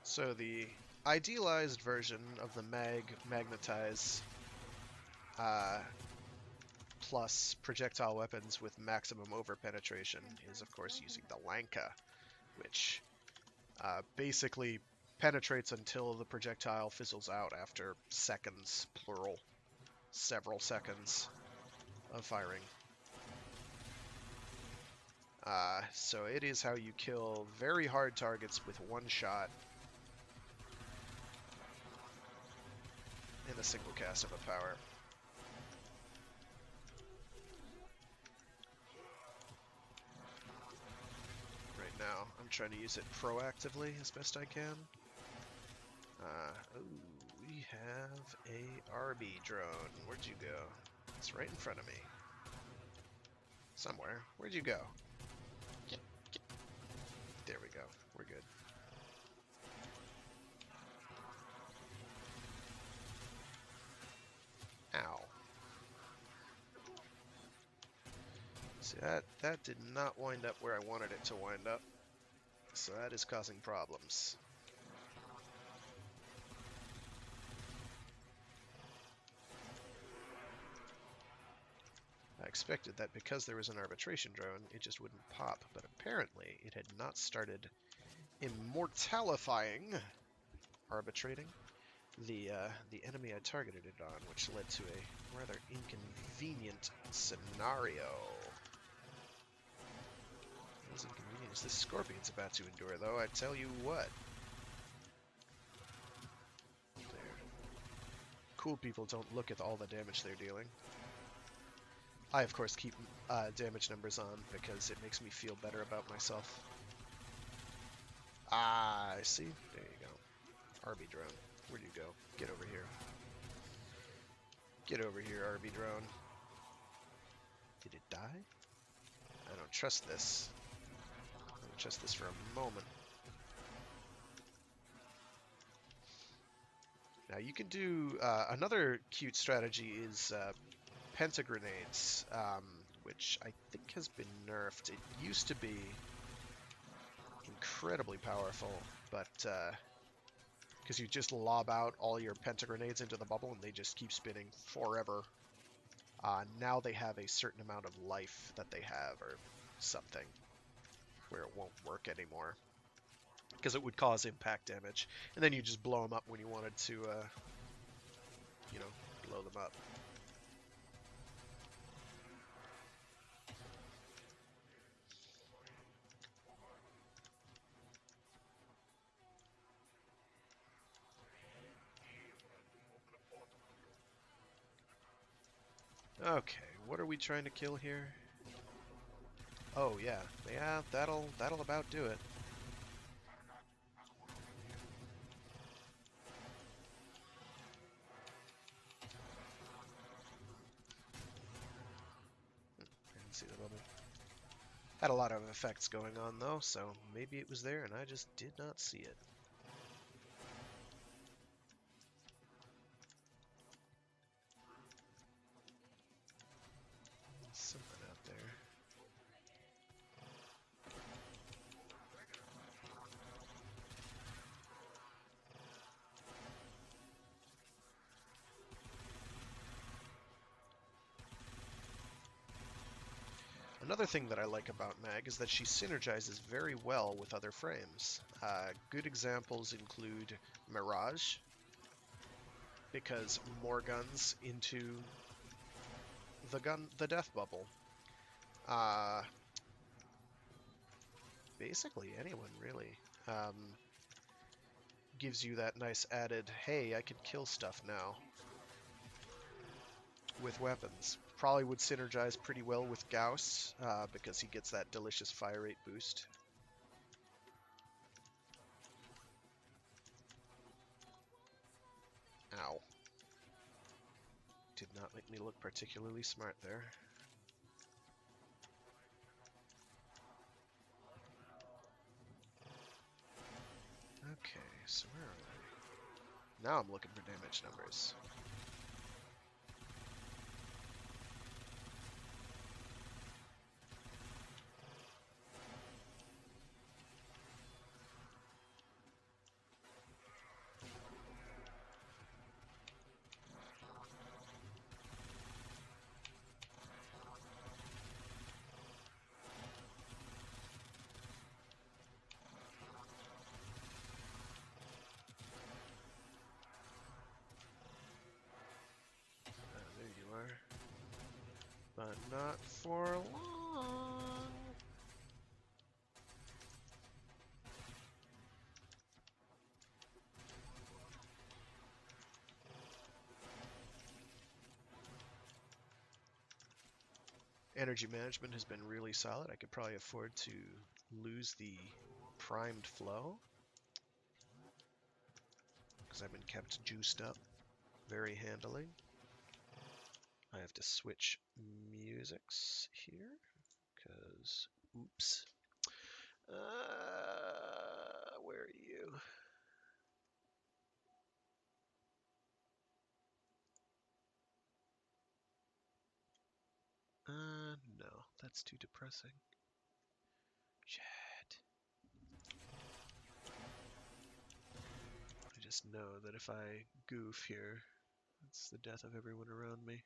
So the idealized version of the magnetize plus projectile weapons with maximum overpenetration is, of course, using the Lanka, which basically penetrates until the projectile fizzles out after seconds, plural, several seconds of firing. So it is how you kill very hard targets with one shot in a single cast of a power. Right now, I'm trying to use it proactively as best I can. Ooh, we have a RB drone. Where'd you go? It's right in front of me. Somewhere. Where'd you go? There we go. We're good. Ow. See, that did not wind up where I wanted it to wind up. So that is causing problems. I expected that because there was an arbitration drone, it just wouldn't pop, but apparently it had not started immortalifying, arbitrating, the enemy I targeted it on, which led to a rather inconvenient scenario. As inconvenient as this scorpion's about to endure, though, I tell you what. There. Cool people don't look at all the damage they're dealing. I, of course, keep damage numbers on because it makes me feel better about myself. Ah, I see. There you go. RB drone. Where'd you go? Get over here. Get over here, RB drone. Did it die? I don't trust this. I don't trust this for a moment. Now you can do another cute strategy is pentagrenades, which I think has been nerfed. It used to be incredibly powerful, but because you just lob out all your pentagrenades into the bubble and they just keep spinning forever. Now they have a certain amount of life that they have or something where it won't work anymore because it would cause impact damage, and then you just blow them up when you wanted to you know, blow them up. Okay, what are we trying to kill here? Oh yeah, that'll about do it. I didn't see the bubble. Had a lot of effects going on though, so maybe it was there and I just did not see it. Another thing that I like about Mag is that she synergizes very well with other frames. Good examples include Mirage, because more guns into the death bubble. Basically anyone really. Gives you that nice added, hey, I can kill stuff now with weapons. Probably would synergize pretty well with Gauss, because he gets that delicious fire rate boost. Ow. Did not make me look particularly smart there. Okay, so where are we? Now I'm looking for damage numbers. There you are. But not for long. Energy management has been really solid. I could probably afford to lose the primed flow, because I've been kept juiced up very handily. I have to switch musics here, because, oops. Where are you? No, that's too depressing. Shit. I just know that if I goof here, it's the death of everyone around me.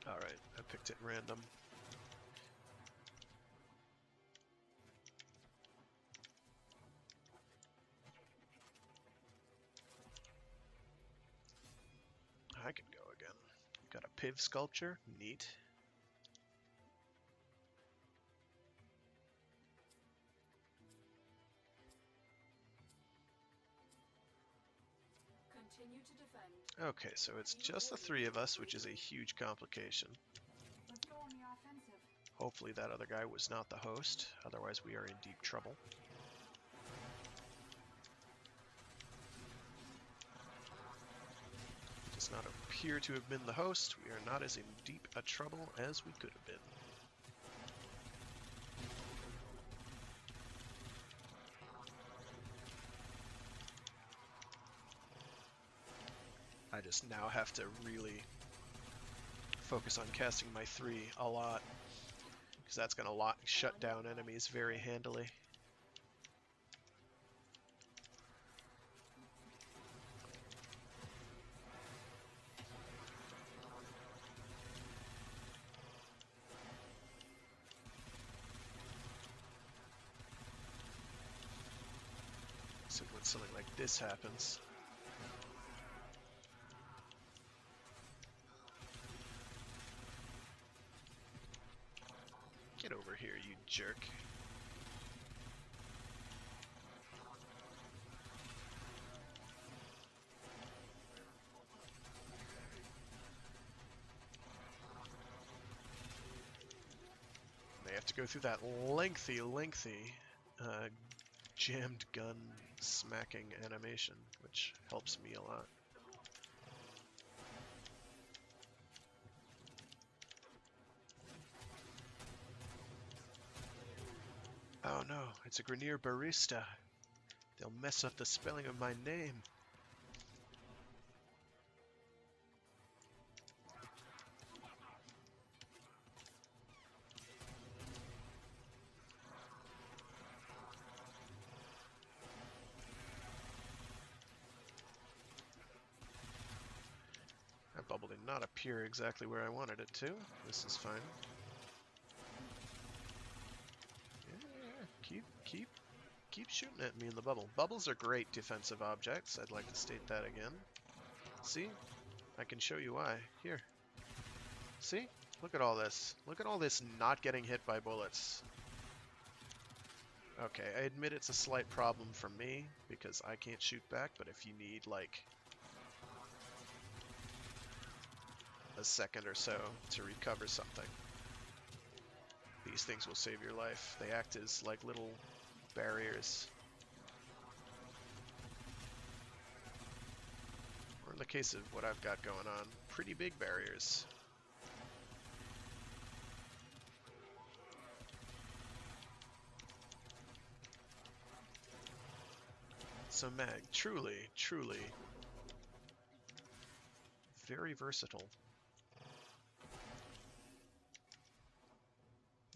Alright, I picked it random. I can go again. Got a Piv sculpture, neat. Continue to defend. Okay, so it's just the three of us, which is a huge complication. Let's go on the offensive. Hopefully that other guy was not the host, otherwise we are in deep trouble. Does not appear to have been the host. We are not as in deep a trouble as we could have been. I just now have to really focus on casting my 3 a lot, because that's going to shut down enemies very handily. So when something like this happens, get over here, you jerk. They have to go through that lengthy jammed gun smacking animation, which helps me a lot. Oh no, it's a Grenier Barista. They'll mess up the spelling of my name. did not appear exactly where I wanted it to. This is fine. Yeah, keep shooting at me in the bubble. Bubbles are great defensive objects. I'd like to state that again. See? I can show you why. Here. See? Look at all this. Look at all this not getting hit by bullets. Okay, I admit it's a slight problem for me, because I can't shoot back, but if you need, like, a second or so to recover something, these things will save your life. They act as, like, little barriers. Or in the case of what I've got going on, pretty big barriers. So Mag, truly, truly very versatile.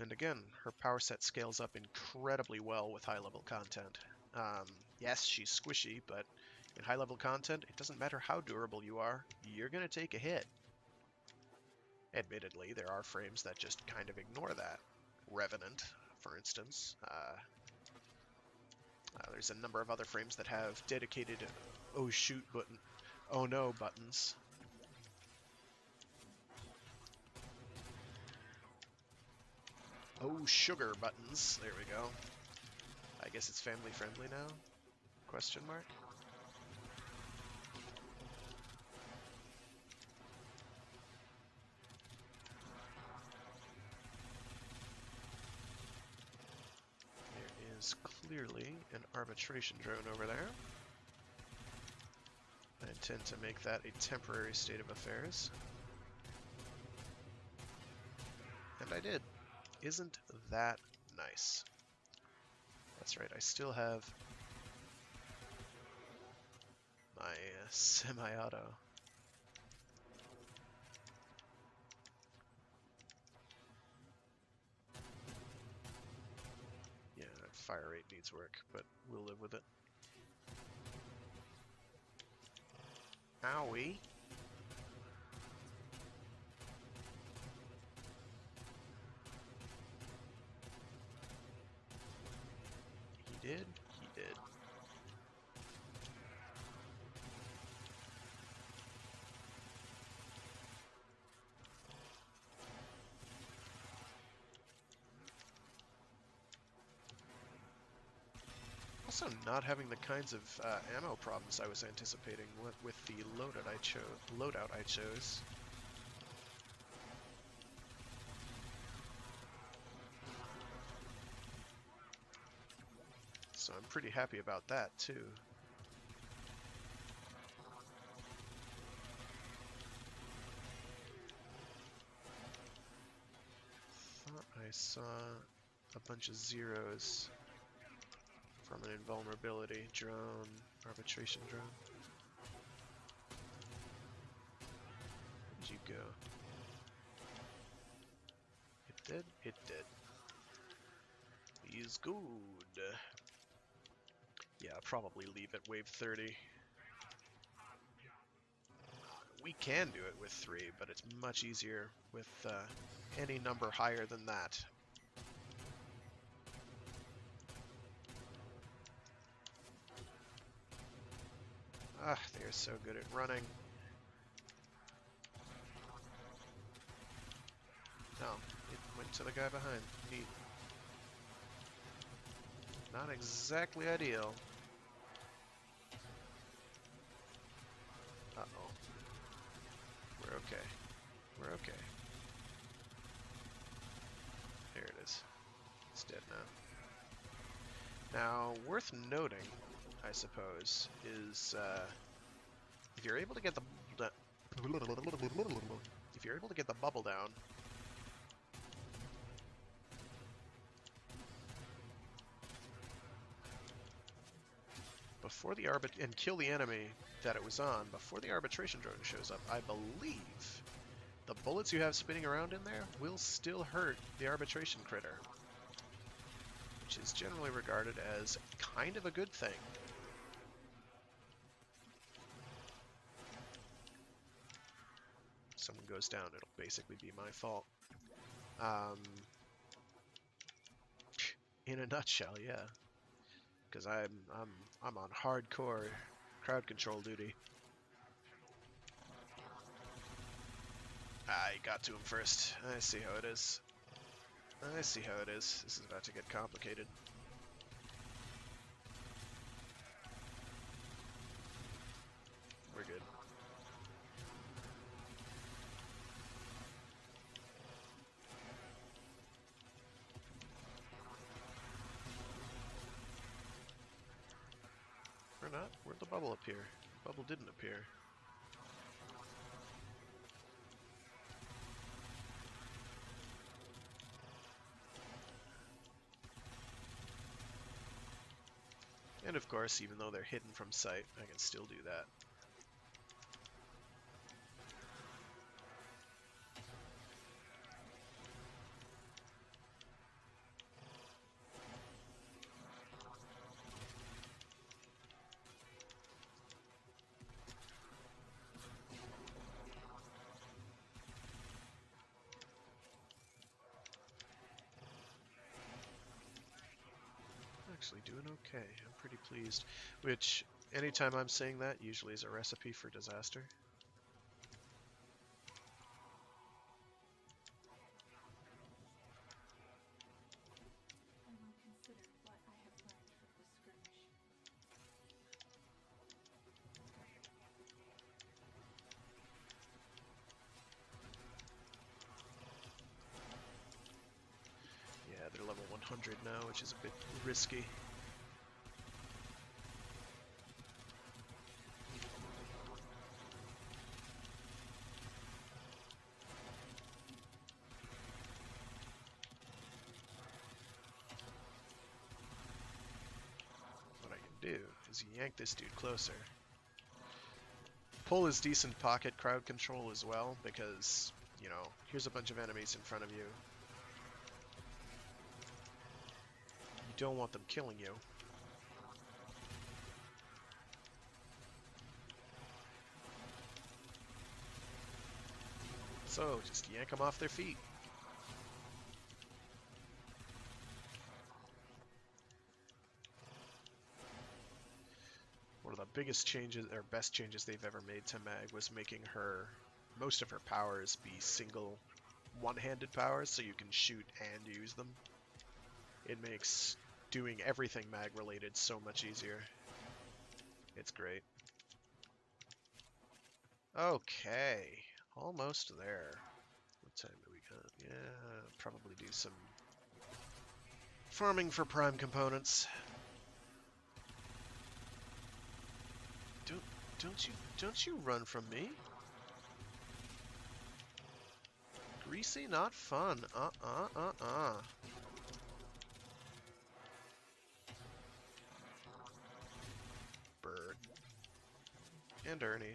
And again, her power set scales up incredibly well with high-level content. Yes, she's squishy, but in high-level content, it doesn't matter how durable you are, you're going to take a hit. Admittedly, there are frames that just kind of ignore that. Revenant, for instance. There's a number of other frames that have dedicated oh shoot button, oh no buttons. Oh sugar buttons. There we go. I guess it's family friendly now? Question mark? There is clearly an arbitration drone over there. I intend to make that a temporary state of affairs. And I did. Isn't that nice? That's right, I still have my semi-auto. Yeah, that fire rate needs work, but we'll live with it. Owie. He did. Also not having the kinds of ammo problems I was anticipating with the loadout I chose. So I'm pretty happy about that too. Thought I saw a bunch of zeros from an invulnerability drone, arbitration drone. Where'd you go? It did? It did. He's good. Yeah, I'll probably leave at wave 30. We can do it with 3, but it's much easier with any number higher than that. Ah, they are so good at running. No, it went to the guy behind. Neat. Not exactly ideal. Uh-oh. We're okay. We're okay. There it is. It's dead now. Now, worth noting, I suppose, is if you're able to get the bubble down, before the and kill the enemy that it was on before the arbitration drone shows up, I believe the bullets you have spinning around in there will still hurt the arbitration critter, which is generally regarded as kind of a good thing. someone goes down, it'll basically be my fault. In a nutshell, yeah. Because I'm on hardcore crowd control duty. I got to him first. I see how it is. I see how it is. This is about to get complicated. We're good. Or not. Where'd the bubble appear? The bubble didn't appear. And of course, even though they're hidden from sight, I can still do that. Actually doing okay. I'm pretty pleased. Which, anytime I'm saying that, usually is a recipe for disaster. I will consider what I have learned from this skirmish. Yeah, they're level 100 now, which is a bit risky. What I can do is yank this dude closer. Pull is decent pocket crowd control as well, because, you know, here's a bunch of enemies in front of you. You don't want them killing you. So, just yank them off their feet. One of the biggest changes, or best changes they've ever made to Mag was making her, most of her powers be single, one-handed powers, so you can shoot and use them. It makes doing everything Mag-related so much easier. It's great. Okay, almost there. What time do we got? Yeah, probably do some farming for prime components. Don't you run from me? Greasy, not fun. Bird. And Ernie.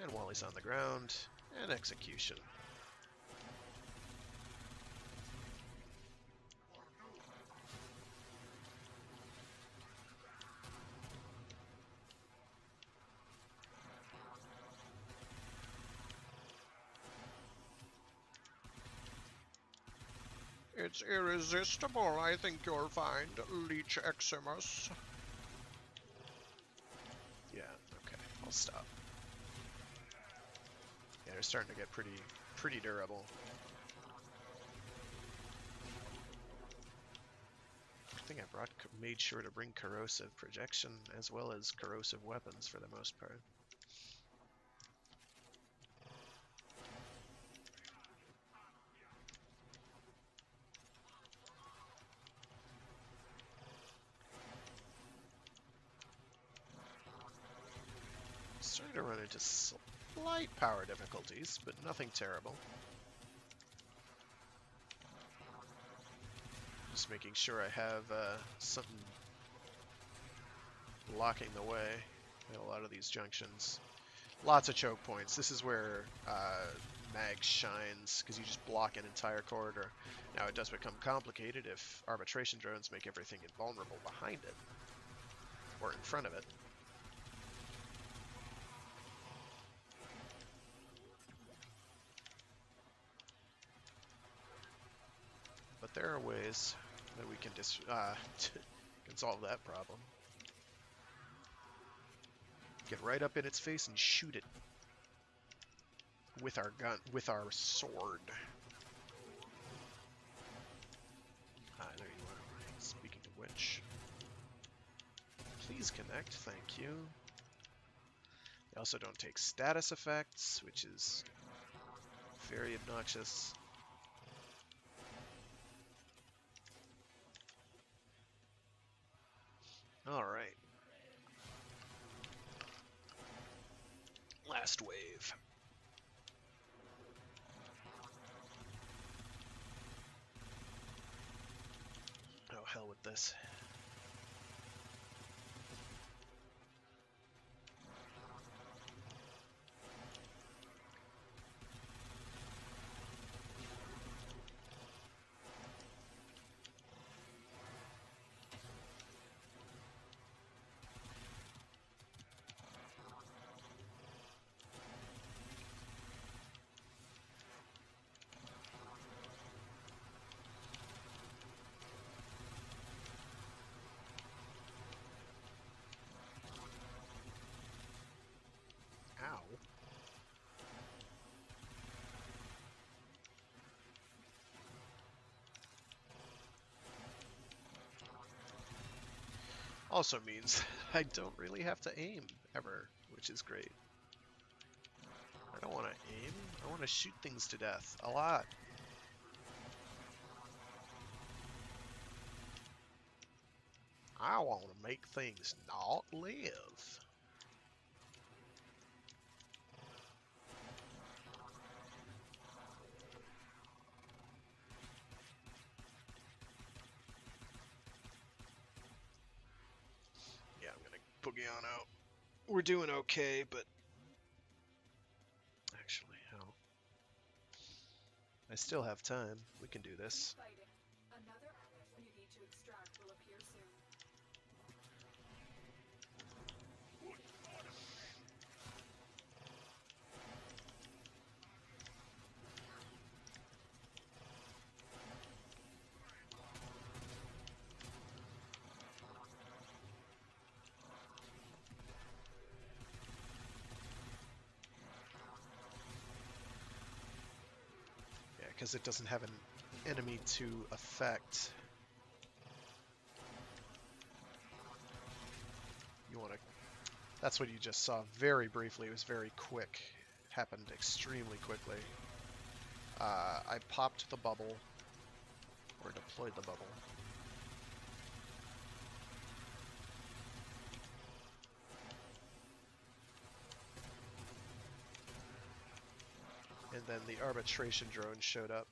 And while he's on the ground, and execution. It's irresistible. I think you'll find Leech Eximus. Yeah, okay, I'll stop. Yeah, they're starting to get pretty durable. I think I made sure to bring corrosive projection as well as corrosive weapons for the most part. Starting to run into slight power difficulties, but nothing terrible. Just making sure I have something blocking the way at a lot of these junctions. Lots of choke points. This is where Mag shines, because you just block an entire corridor. Now it does become complicated if arbitration drones make everything invulnerable behind it. Or front of it. But there are ways that we can can solve that problem. Get right up in its face and shoot it with our gun, with our sword. Ah, there you are. Speaking of which, please connect. Thank you. They also don't take status effects, which is very obnoxious. All right. Last wave. Oh, hell with this. Ow. Also means I don't really have to aim ever, which is great. I don't want to aim. I want to shoot things to death a lot. I want to make things not live. Yeah, I'm gonna boogie on out. We're doing okay, but actually, how? I still have time. We can do this. Another opportunity to extract will appear soon. Yeah, because it doesn't have an enemy to affect. You want to. That's what you just saw very briefly. It was very quick. It happened extremely quickly. I popped the bubble, or deployed the bubble. And then the arbitration drone showed up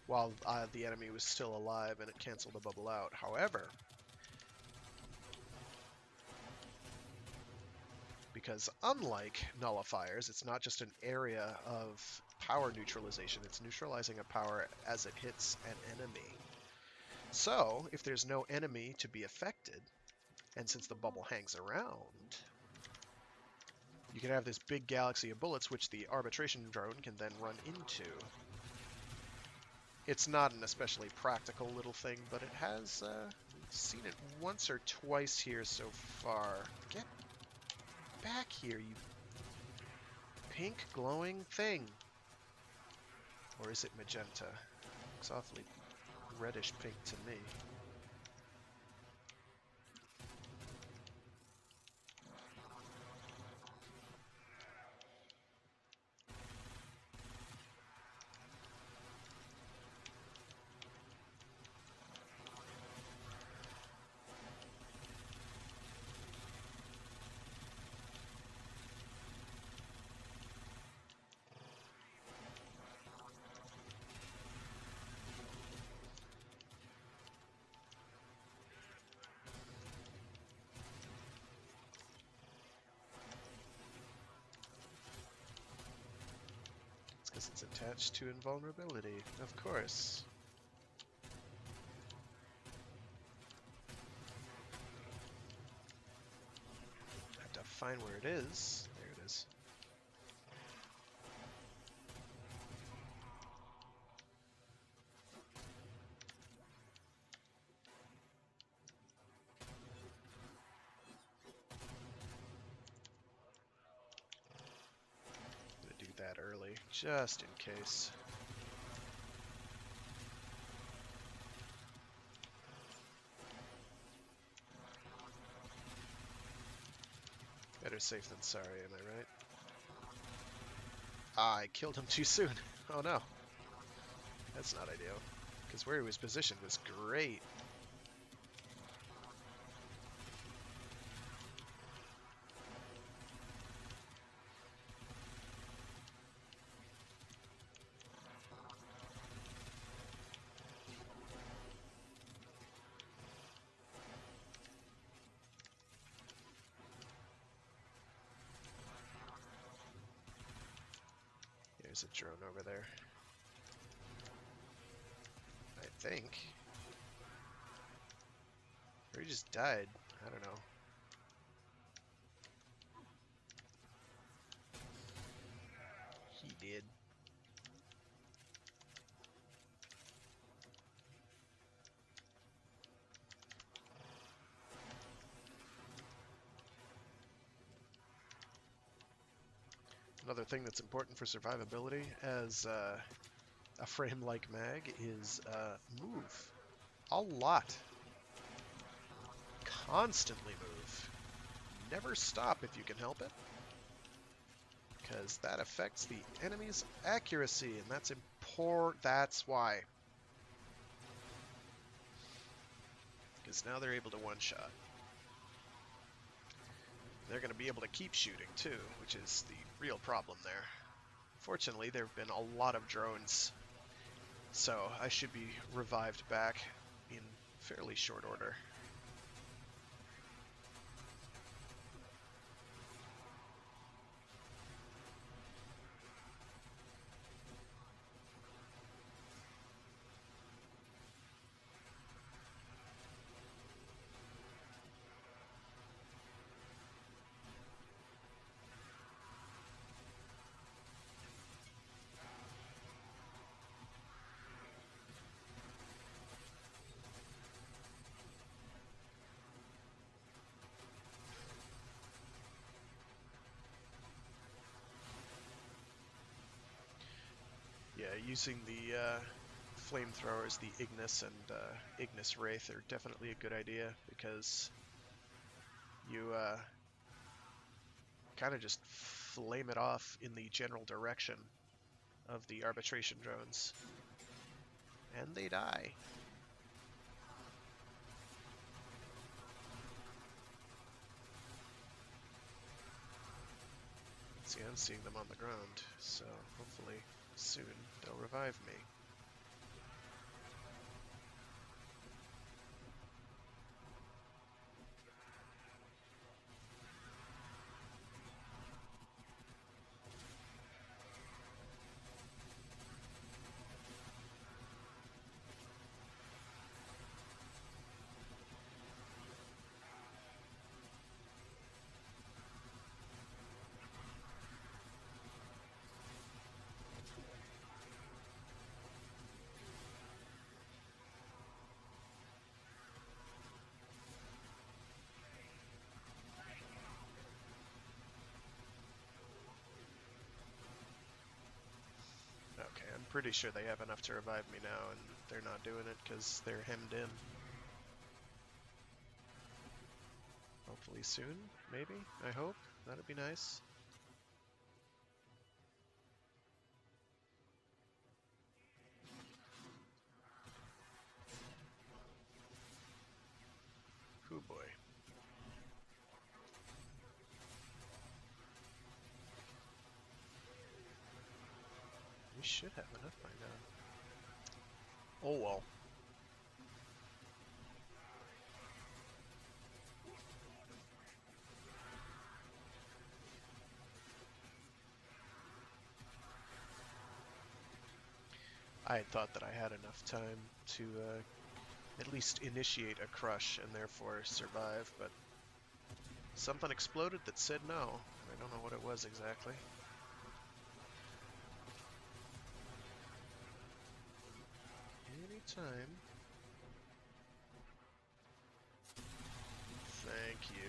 while the enemy was still alive, and it canceled the bubble out. However, because unlike nullifiers, it's not just an area of power neutralization, it's neutralizing a power as it hits an enemy. So, if there's no enemy to be affected, and since the bubble hangs around, you can have this big galaxy of bullets which the arbitration drone can then run into. It's not an especially practical little thing, but it has seen it once or twice here so far. Get back here, you pink glowing thing. Or is it magenta? Looks awfully reddish pink to me. Because it's attached to invulnerability, of course. find where it is. There it is. I'm gonna do that early, just in case. Better safe than sorry, am I right? Ah, I killed him too soon. Oh no. That's not ideal. Because where he was positioned was great. There's a drone over there. I think. Or he just died. I don't know. He did. Another thing that's important for survivability as a frame like mag is move. A lot. Constantly move. Never stop if you can help it. Because that affects the enemy's accuracy, and that's important. That's why. Because now they're able to one-shot. They're going to be able to keep shooting, too, which is the real problem there. Fortunately, there have been a lot of drones, so I should be revived back in fairly short order. Yeah, using the flamethrowers, the Ignis and Ignis Wraith are definitely a good idea because you kind of just flame it off in the general direction of the arbitration drones. And they die. See, I'm seeing them on the ground, so hopefully soon they'll revive me. Okay, I'm pretty sure they have enough to revive me now, and they're not doing it because they're hemmed in. Hopefully soon, maybe? I hope. That'd be nice. Hoo boy. We should have enough by now. Oh well. I had thought that I had enough time to at least initiate a crush and therefore survive, but something exploded that said no. I don't know what it was exactly. Anytime. Thank you.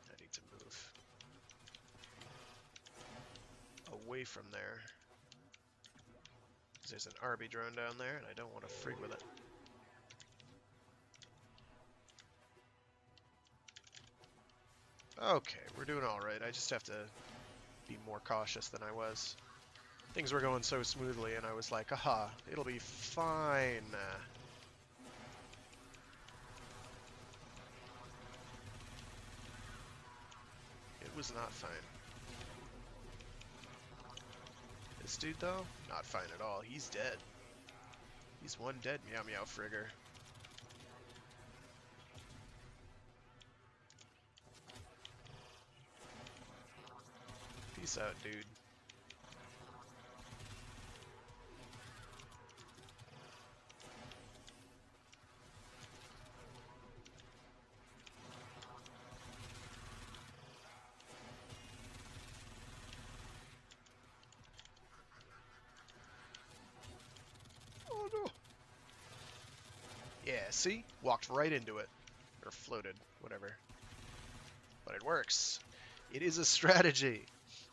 I need to move away from there. Because there's an RB drone down there, and I don't want to frig with it. Okay, we're doing alright. I just have to be more cautious than I was. Things were going so smoothly, and I was like, aha, it'll be fine. It was not fine. This dude, though, not fine at all. He's dead. He's one dead meow meow frigger. Peace out, dude. Oh no! Yeah, see? Walked right into it. Or floated, whatever. But it works. It is a strategy.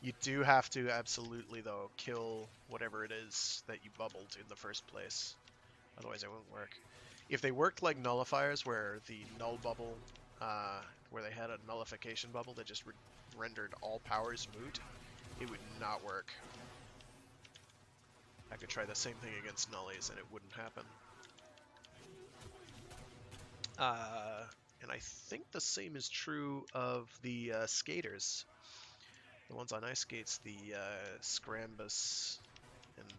You do have to absolutely, though, kill whatever it is that you bubbled in the first place. Otherwise it won't work. If they worked like nullifiers, where the null bubble, where they had a nullification bubble that just rendered all powers moot, it would not work. I could try the same thing against nullies and it wouldn't happen. And I think the same is true of the skaters. The ones on ice skates, the Scrambus and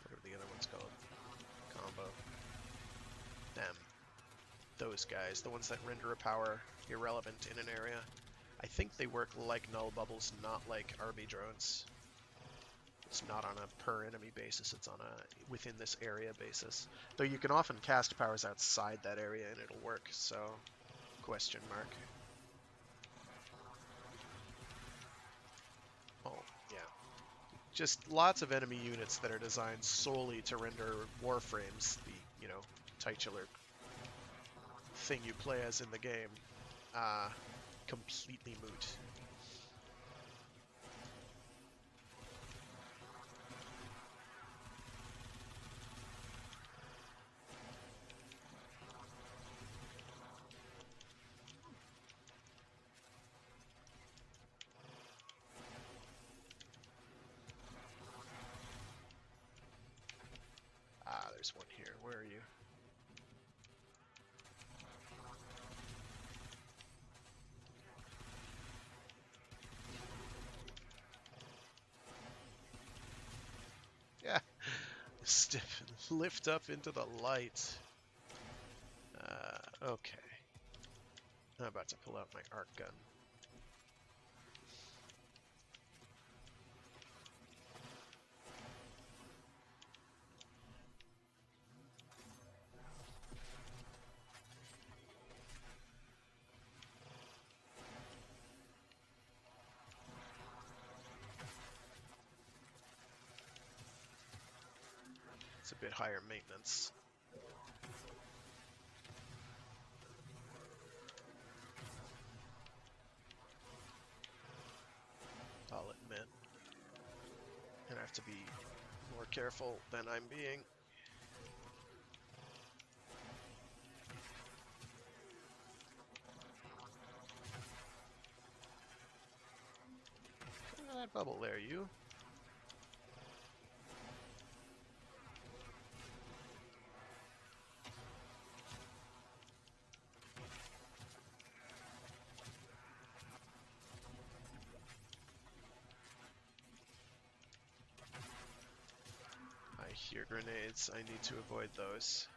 whatever the other one's called, combo. Them. Those guys, the ones that render a power irrelevant in an area. I think they work like null bubbles, not like RB drones. It's not on a per enemy basis, it's on a within this area basis. Though you can often cast powers outside that area and it'll work, so question mark. Oh, yeah. Just lots of enemy units that are designed solely to render Warframes, the, you know, titular thing you play as in the game, completely moot. Ah, there's one here. Where are you? Yeah. Lift up into the light. Okay. I'm about to pull out my arc gun. It's a bit higher maintenance. I'll admit. And I have to be more careful than I'm being. Look at that bubble there, you. your grenades. I need to avoid those.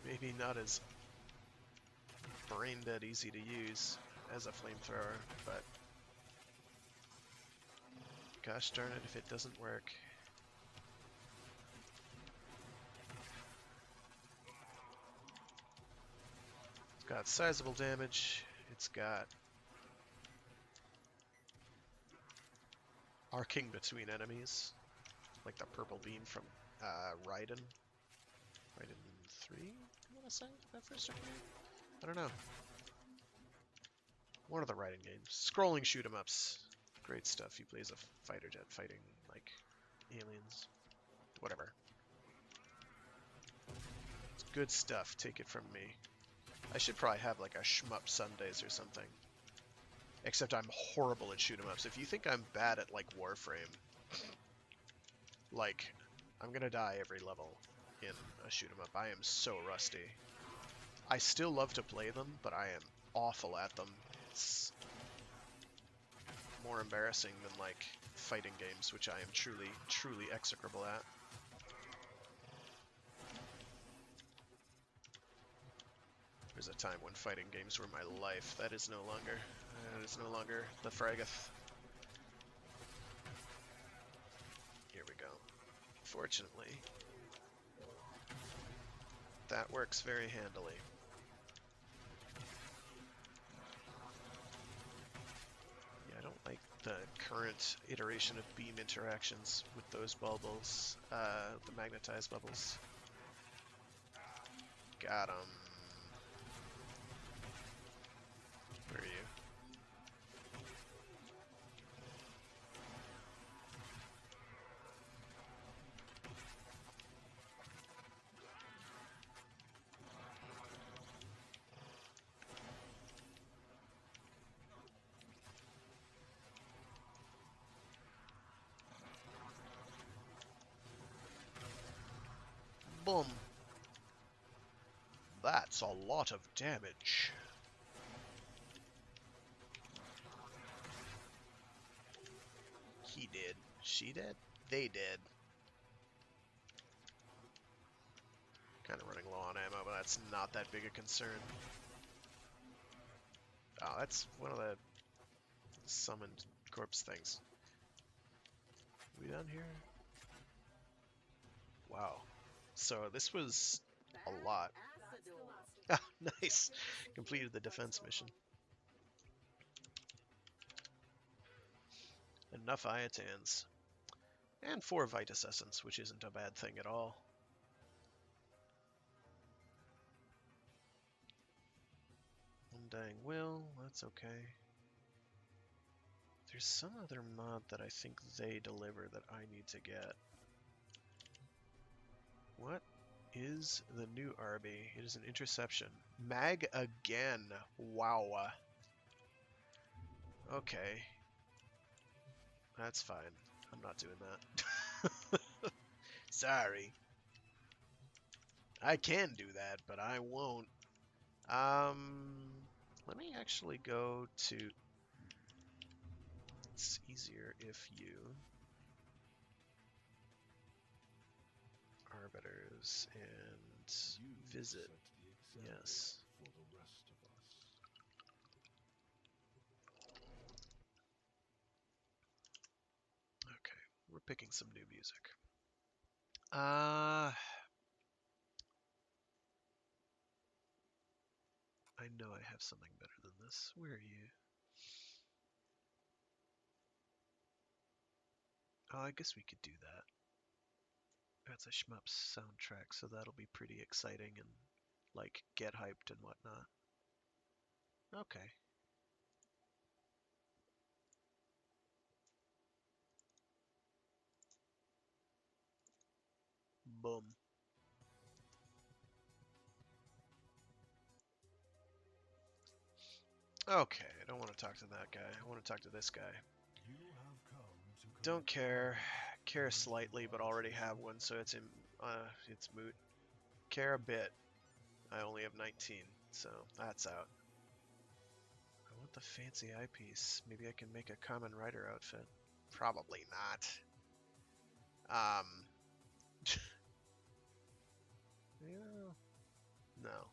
Maybe not as brain dead easy to use as a flamethrower, but gosh darn it if it doesn't work. It's got sizable damage. It's got arcing between enemies, like the purple beam from Raiden. Raiden 3, I want to say, that first arcade? I don't know. One of the Raiden games. Scrolling shoot 'em ups. Great stuff. He plays a fighter jet fighting, like, aliens. Whatever. It's good stuff. Take it from me. I should probably have, like, a shmup Sundays or something. Except I'm horrible at shoot 'em ups. If you think I'm bad at, like, Warframe, like, I'm gonna die every level in a shoot 'em up. I am so rusty. I still love to play them, but I am awful at them. It's more embarrassing than, like, fighting games, which I am truly, truly execrable at. There's a time when fighting games were my life. That is no longer. That is no longer the Fraggoth. Here we go. Fortunately, that works very handily. Yeah, I don't like the current iteration of beam interactions with those bubbles, the magnetized bubbles. Got 'em. Where are you? Boom. That's a lot of damage. He did. She did. They did. Kind of running low on ammo, but that's not that big a concern. Oh, that's one of the summoned corpse things. We done here? Wow. So this was a lot. Ah, nice. Completed the defense mission. Enough Iotans. And 4 Vitus Essence, which isn't a bad thing at all. Undying Will, that's okay. There's some other mod that I think they deliver that I need to get. What is the new RB? It is an interception. Mag again. Wow. Okay. That's fine. I'm not doing that. Sorry. I can do that, but I won't. Let me actually go to... It's easier if you... Arbiters and visit. Yes. Okay, we're picking some new music. I know I have something better than this. Where are you? Oh, I guess we could do that. That's a shmup soundtrack, so that'll be pretty exciting and, like, get hyped and whatnot. Okay. Boom. Okay, I don't want to talk to that guy. I want to talk to this guy. Don't care. Care slightly, but already have one, so it's moot. Care a bit. I only have 19, so that's out. I want the fancy eyepiece. Maybe I can make a common rider outfit. Probably not. Yeah, no.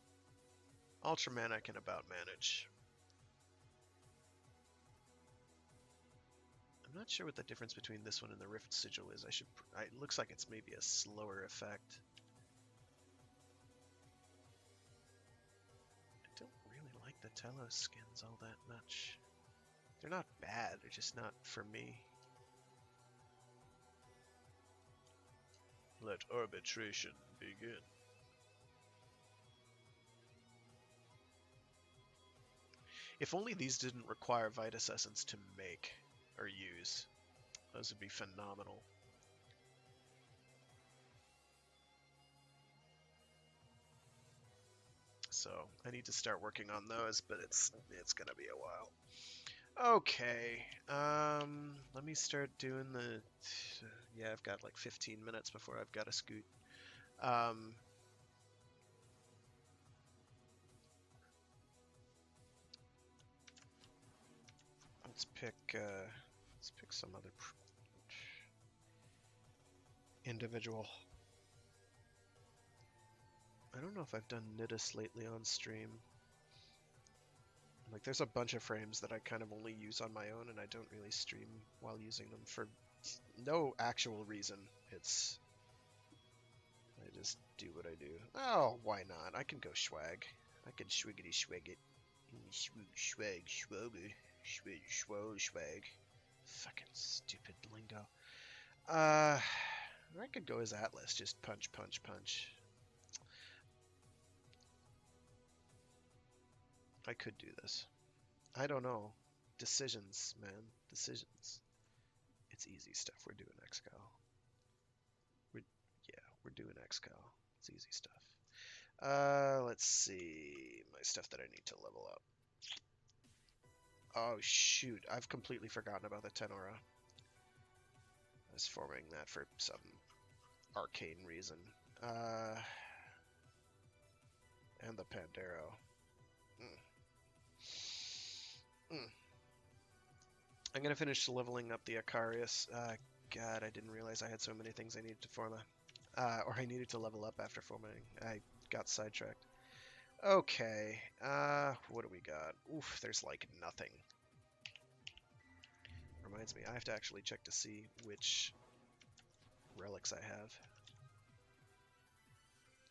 Ultraman I can about manage. I'm not sure what the difference between this one and the Rift Sigil is. It looks like it's maybe a slower effect. I don't really like the Telos skins all that much. They're not bad, they're just not for me. Let arbitration begin. If only these didn't require Vitus Essence to make or use. Those would be phenomenal. So I need to start working on those, but it's gonna be a while. Okay, let me start doing the. Yeah, I've got like 15 minutes before I've got to scoot. Let's pick some other individual. I don't know if I've done Nidus lately on stream. Like, there's a bunch of frames that I kind of only use on my own, and I don't really stream while using them for no actual reason. I just do what I do. Oh, why not? I can go swag. I can swiggity swag it. Swag, swag. Fucking stupid lingo. I could go as Atlas, just punch, punch, punch. I could do this. I don't know. Decisions, man. Decisions. It's easy stuff. We're doing XCal. We're doing XCal. It's easy stuff. Let's see. My stuff that I need to level up. Oh, shoot. I've completely forgotten about the Tenora. I was forming that for some arcane reason. And the Pandero. I'm going to finish leveling up the Icarius. God, I didn't realize I had so many things I needed to form. Or I needed to level up after formatting. I got sidetracked. Okay, what do we got? Oof, there's like nothing. Reminds me, I have to actually check to see which relics I have.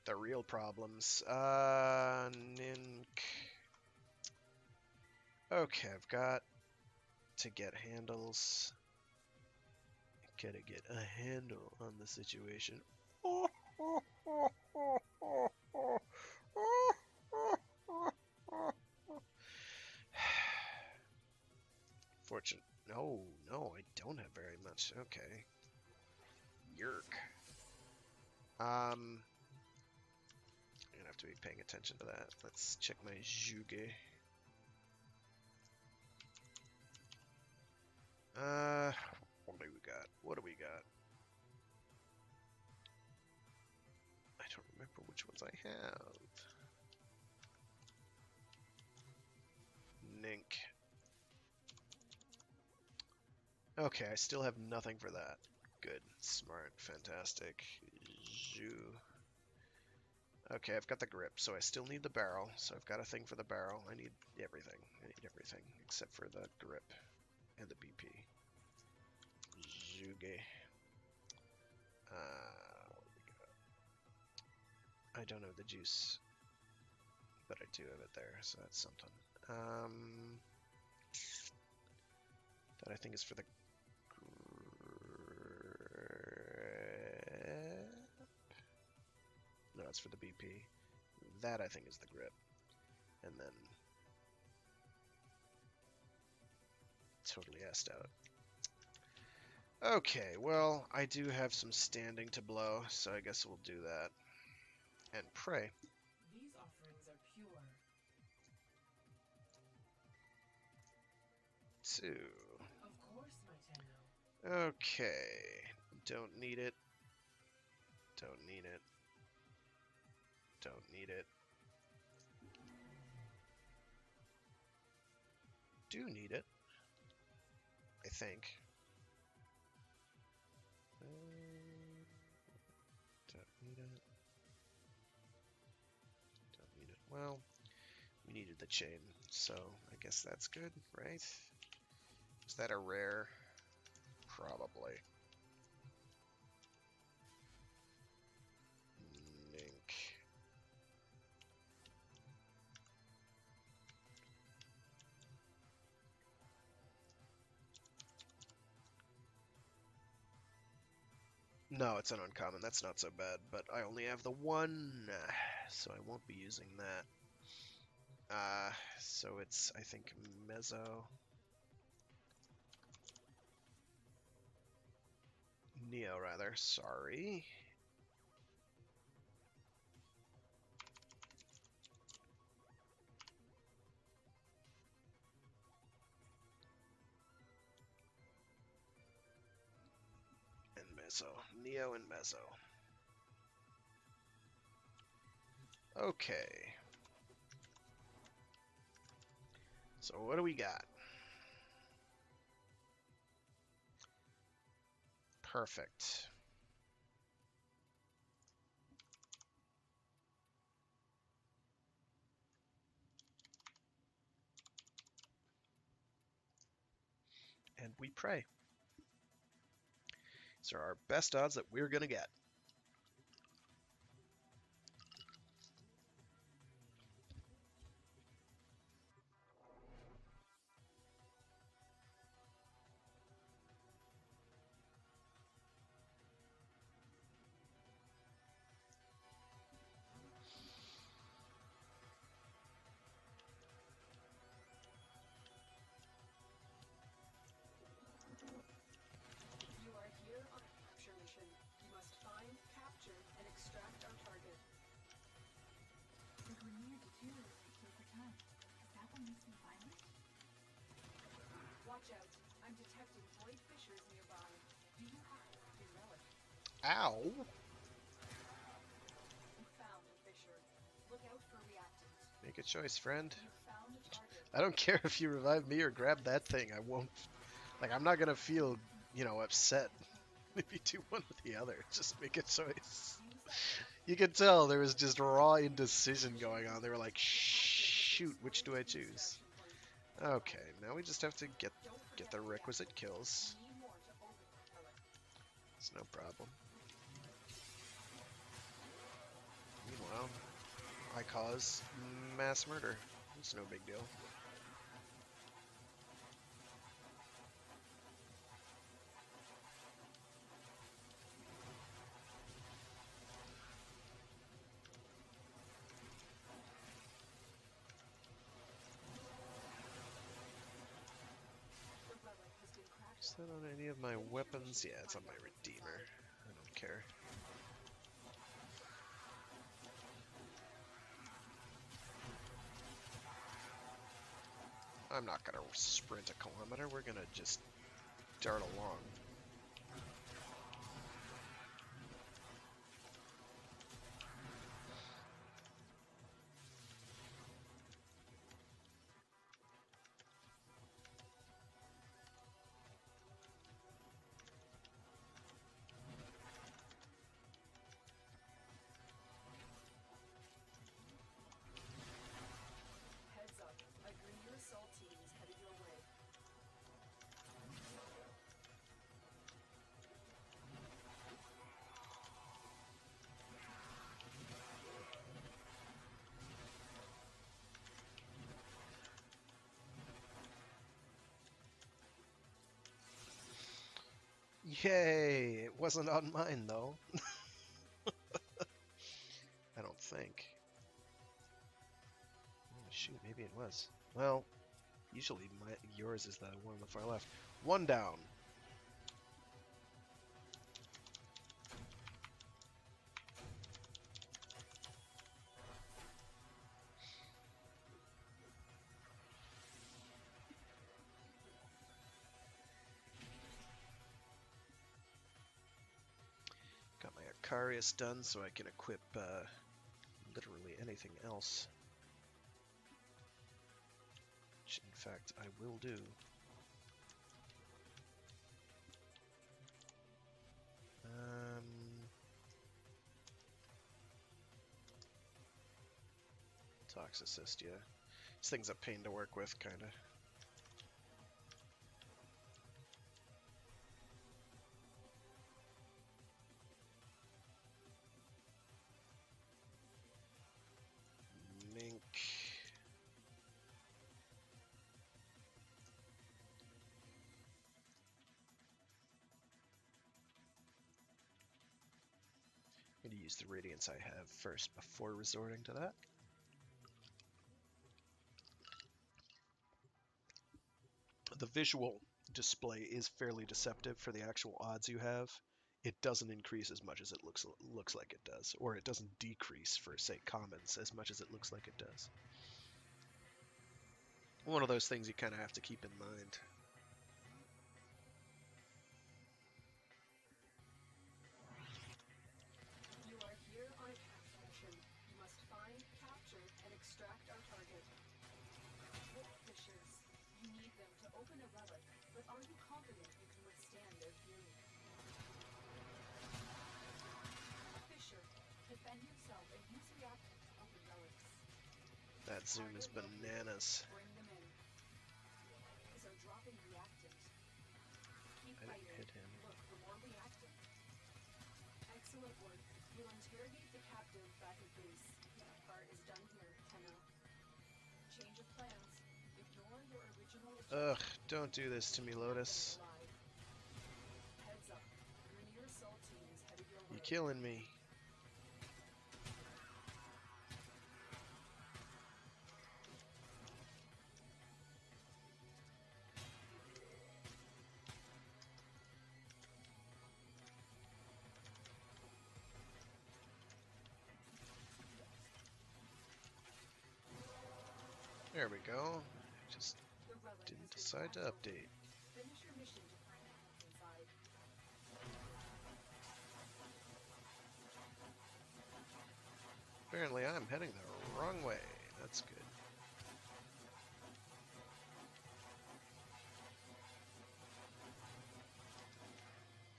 The real problems. Nink. Okay, I've got to get handles. Gotta get a handle on the situation. Fortune. No, I don't have very much. Okay. Yerk. I'm gonna have to be paying attention to that. Let's check my Juge. What do we got? What do we got? I don't remember which ones I have. Nink. Okay, I still have nothing for that. Good. Smart. Fantastic. Zhu. Okay, I've got the grip, so I still need the barrel. So I've got a thing for the barrel. I need everything. I need everything except for the grip and the BP. Zhuge. What do we got? I don't have the juice, but I do have it there, so that's something. That I think is for the grip. No, it's for the BP. That I think is the grip. And then totally assed out. Okay, well, I do have some standing to blow, so I guess we'll do that. And pray. These offerings are pure. 2. Of course, my Tenno. Okay. Don't need it. Don't need it. Don't need it. do need it, I think. Don't need it. Don't need it. Well, we needed the chain, so I guess that's good, right? Is that a rare? Probably. Mink. No, it's an uncommon. That's not so bad, but I only have the one, so I won't be using that. So it's, I think, Mezzo. Neo, rather. Sorry. And Mezzo. Neo and Mezzo. Okay. So what do we got? Perfect. And we pray. These are our best odds that we're going to get. You are here on a capture mission. You must find, capture, and extract our target. If we're near to two, I kill for time. Because that one makes me violent. Watch out. I'm detecting void fissures nearby. Do you have your relic? Ow! You found a fissure. Look out for reactants. Make a choice, friend. You found a target. I don't care if you revive me or grab that thing. I won't. Like, I'm not gonna feel, upset if you do one or the other. Just make a choice. You can tell there was just raw indecision going on. They were like, shoot, which do I choose? Okay, now we just have to get the requisite kills. It's no problem. Meanwhile, I cause mass murder. It's no big deal. Is that on any of my weapons? Yeah, it's on my Redeemer. I don't care. I'm not gonna sprint a kilometer. We're gonna just dart along. Heads up. A Grenier assault team is headed your way. Yay! It wasn't on mine, though. I don't think. Oh, shoot, maybe it was. Well, usually yours is the one on the far left. One down. Got my Acarius done so I can equip literally anything else. which in fact I will do. Toxicist, yeah. This thing's a pain to work with, kinda. Mink. I'm going to use the radiance I have first before resorting to that. The visual display is fairly deceptive for the actual odds you have. It doesn't increase as much as it looks like it does, or it doesn't decrease for, say, commons as much as it looks like it does. One of those things you kind of have to keep in mind. You are here on a capture mission. You must find, capture, and extract our target. Wolf fishers. You need them to open a relic, but are you confident you can withstand their fury? Fisher, defend yourself and use reactant to open relics. That zoom is bananas. Bring them in. So dropping reactant. Keep I didn't fighting. hit him. Look for more reactant. Excellent work. We'll interrogate the captive back at base. That part is done here, Tenno. Change of plans. Ignore your original Ugh, don't do this to me, Lotus. Heads up. Your near assault team is headed your way. You're killing me. There we go. Just The relic didn't has been decide to cracked update. open. Finish your mission to find out what's inside. Apparently I'm heading the wrong way. That's good.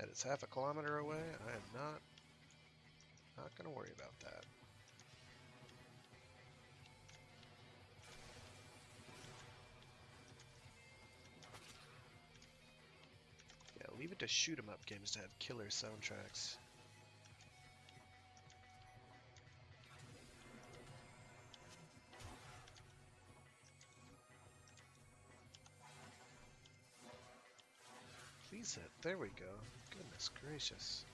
And it's half a kilometer away. I am not going to worry about that. Yeah, leave it to shoot 'em up games to have killer soundtracks. Please hit. There we go. Goodness gracious.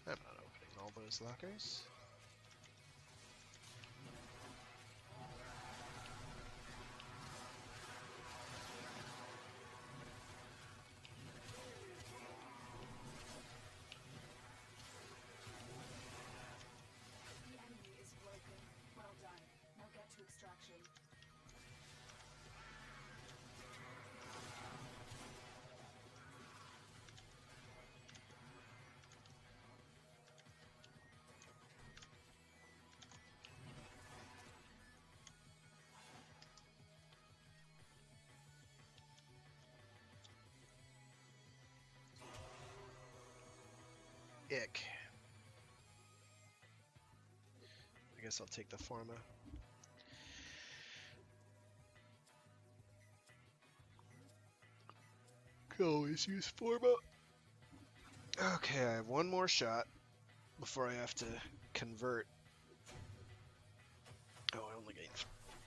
I'm not opening all those lockers. The enemy is broken. Well done. Now get to extraction. Ick. I guess I'll take the Forma. Could always use Forma. Okay, I have one more shot before I have to convert. Oh, I only gained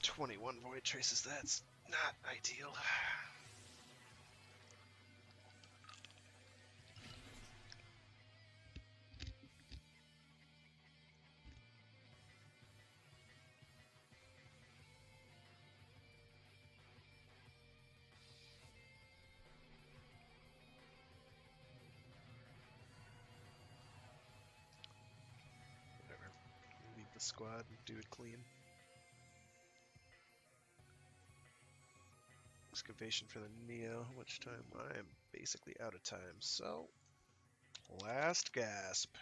21 void traces. That's not ideal. Whatever. Leave the squad and do it clean. excavation for the Neo, which time I am basically out of time. So, last gasp.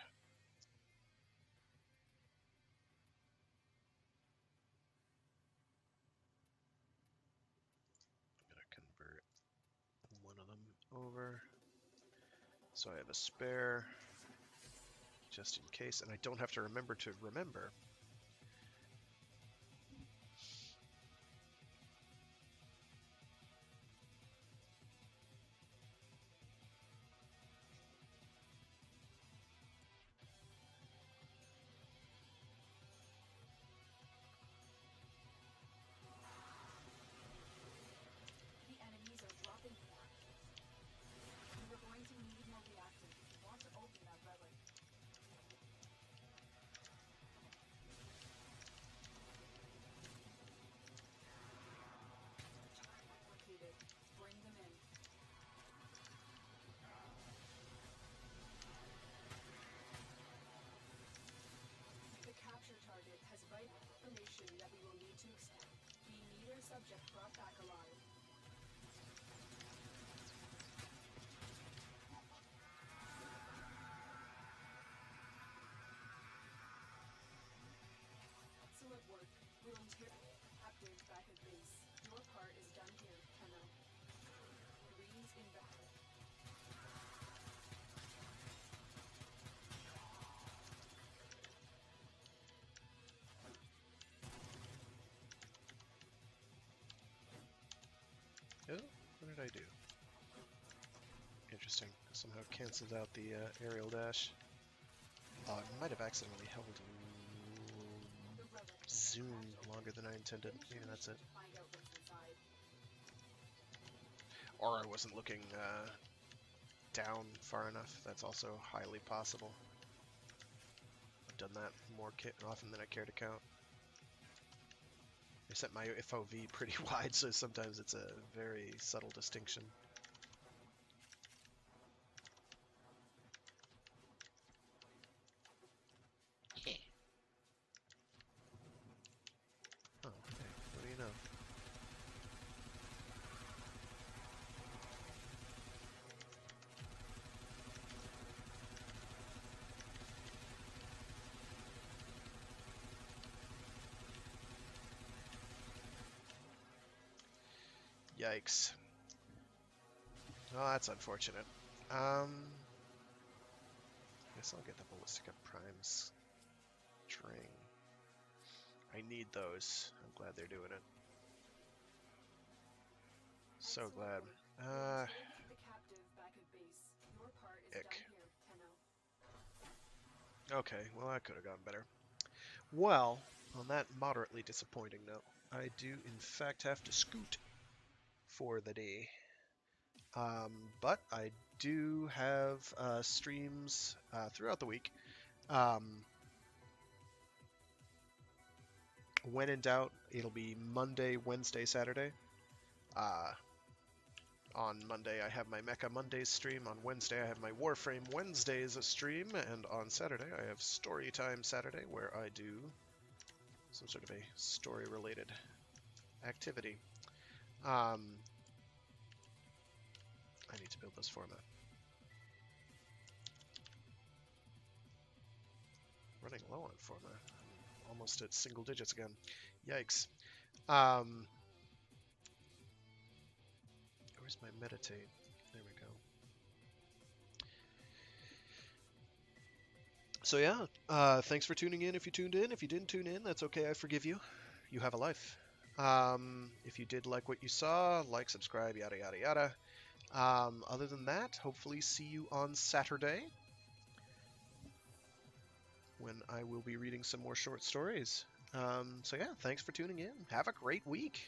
I'm going to convert one of them over. So I have a spare, just in case, and I don't have to remember to remember. The enemies are dropping more. You are going to need more reactants if you want to open that relic. Target located. Bring them in. The capture target has vital information that we will need to extract. We need our subject brought back alive. Excellent work. We'll interrogate the captive back at base. Your part is done here, Tenno. Marines inbound. Oh, what did I do? Interesting. Somehow cancels out the aerial dash. Oh, I might have accidentally held The relic. zoom longer than I intended. Finish Maybe your that's mission it. to find out what's inside. Or I wasn't looking down far enough. That's also highly possible. I've done that more often than I care to count. I set my FOV pretty wide, so sometimes it's a very subtle distinction. Yeah. Oh, hey, what do you know? Yikes. Oh, that's unfortunate. Guess I'll get the Ballistica Primes string. I need those. I'm glad they're doing it. So Excellent glad. work. We'll interrogate the captive back at base. Your part is Ick. done here, Tenno. Okay, well that could have gone better. Well, on that moderately disappointing note, I do in fact have to scoot for the day. But I do have streams throughout the week. When in doubt, it'll be Monday, Wednesday, Saturday. On Monday, I have my Mecha Mondays stream. On Wednesday, I have my Warframe Wednesdays stream. And on Saturday, I have Storytime Saturday, where I do some sort of a story-related activity. I need to build this format. Running low on format. I'm almost at single digits again. Yikes. Where's my meditate? There we go. So yeah, thanks for tuning in if you tuned in. If you didn't tune in, that's okay. I forgive you. You have a life. If you did like what you saw, like, subscribe, yada, yada, yada. Other than that, hopefully see you on Saturday when I will be reading some more short stories. So yeah, thanks for tuning in. Have a great week.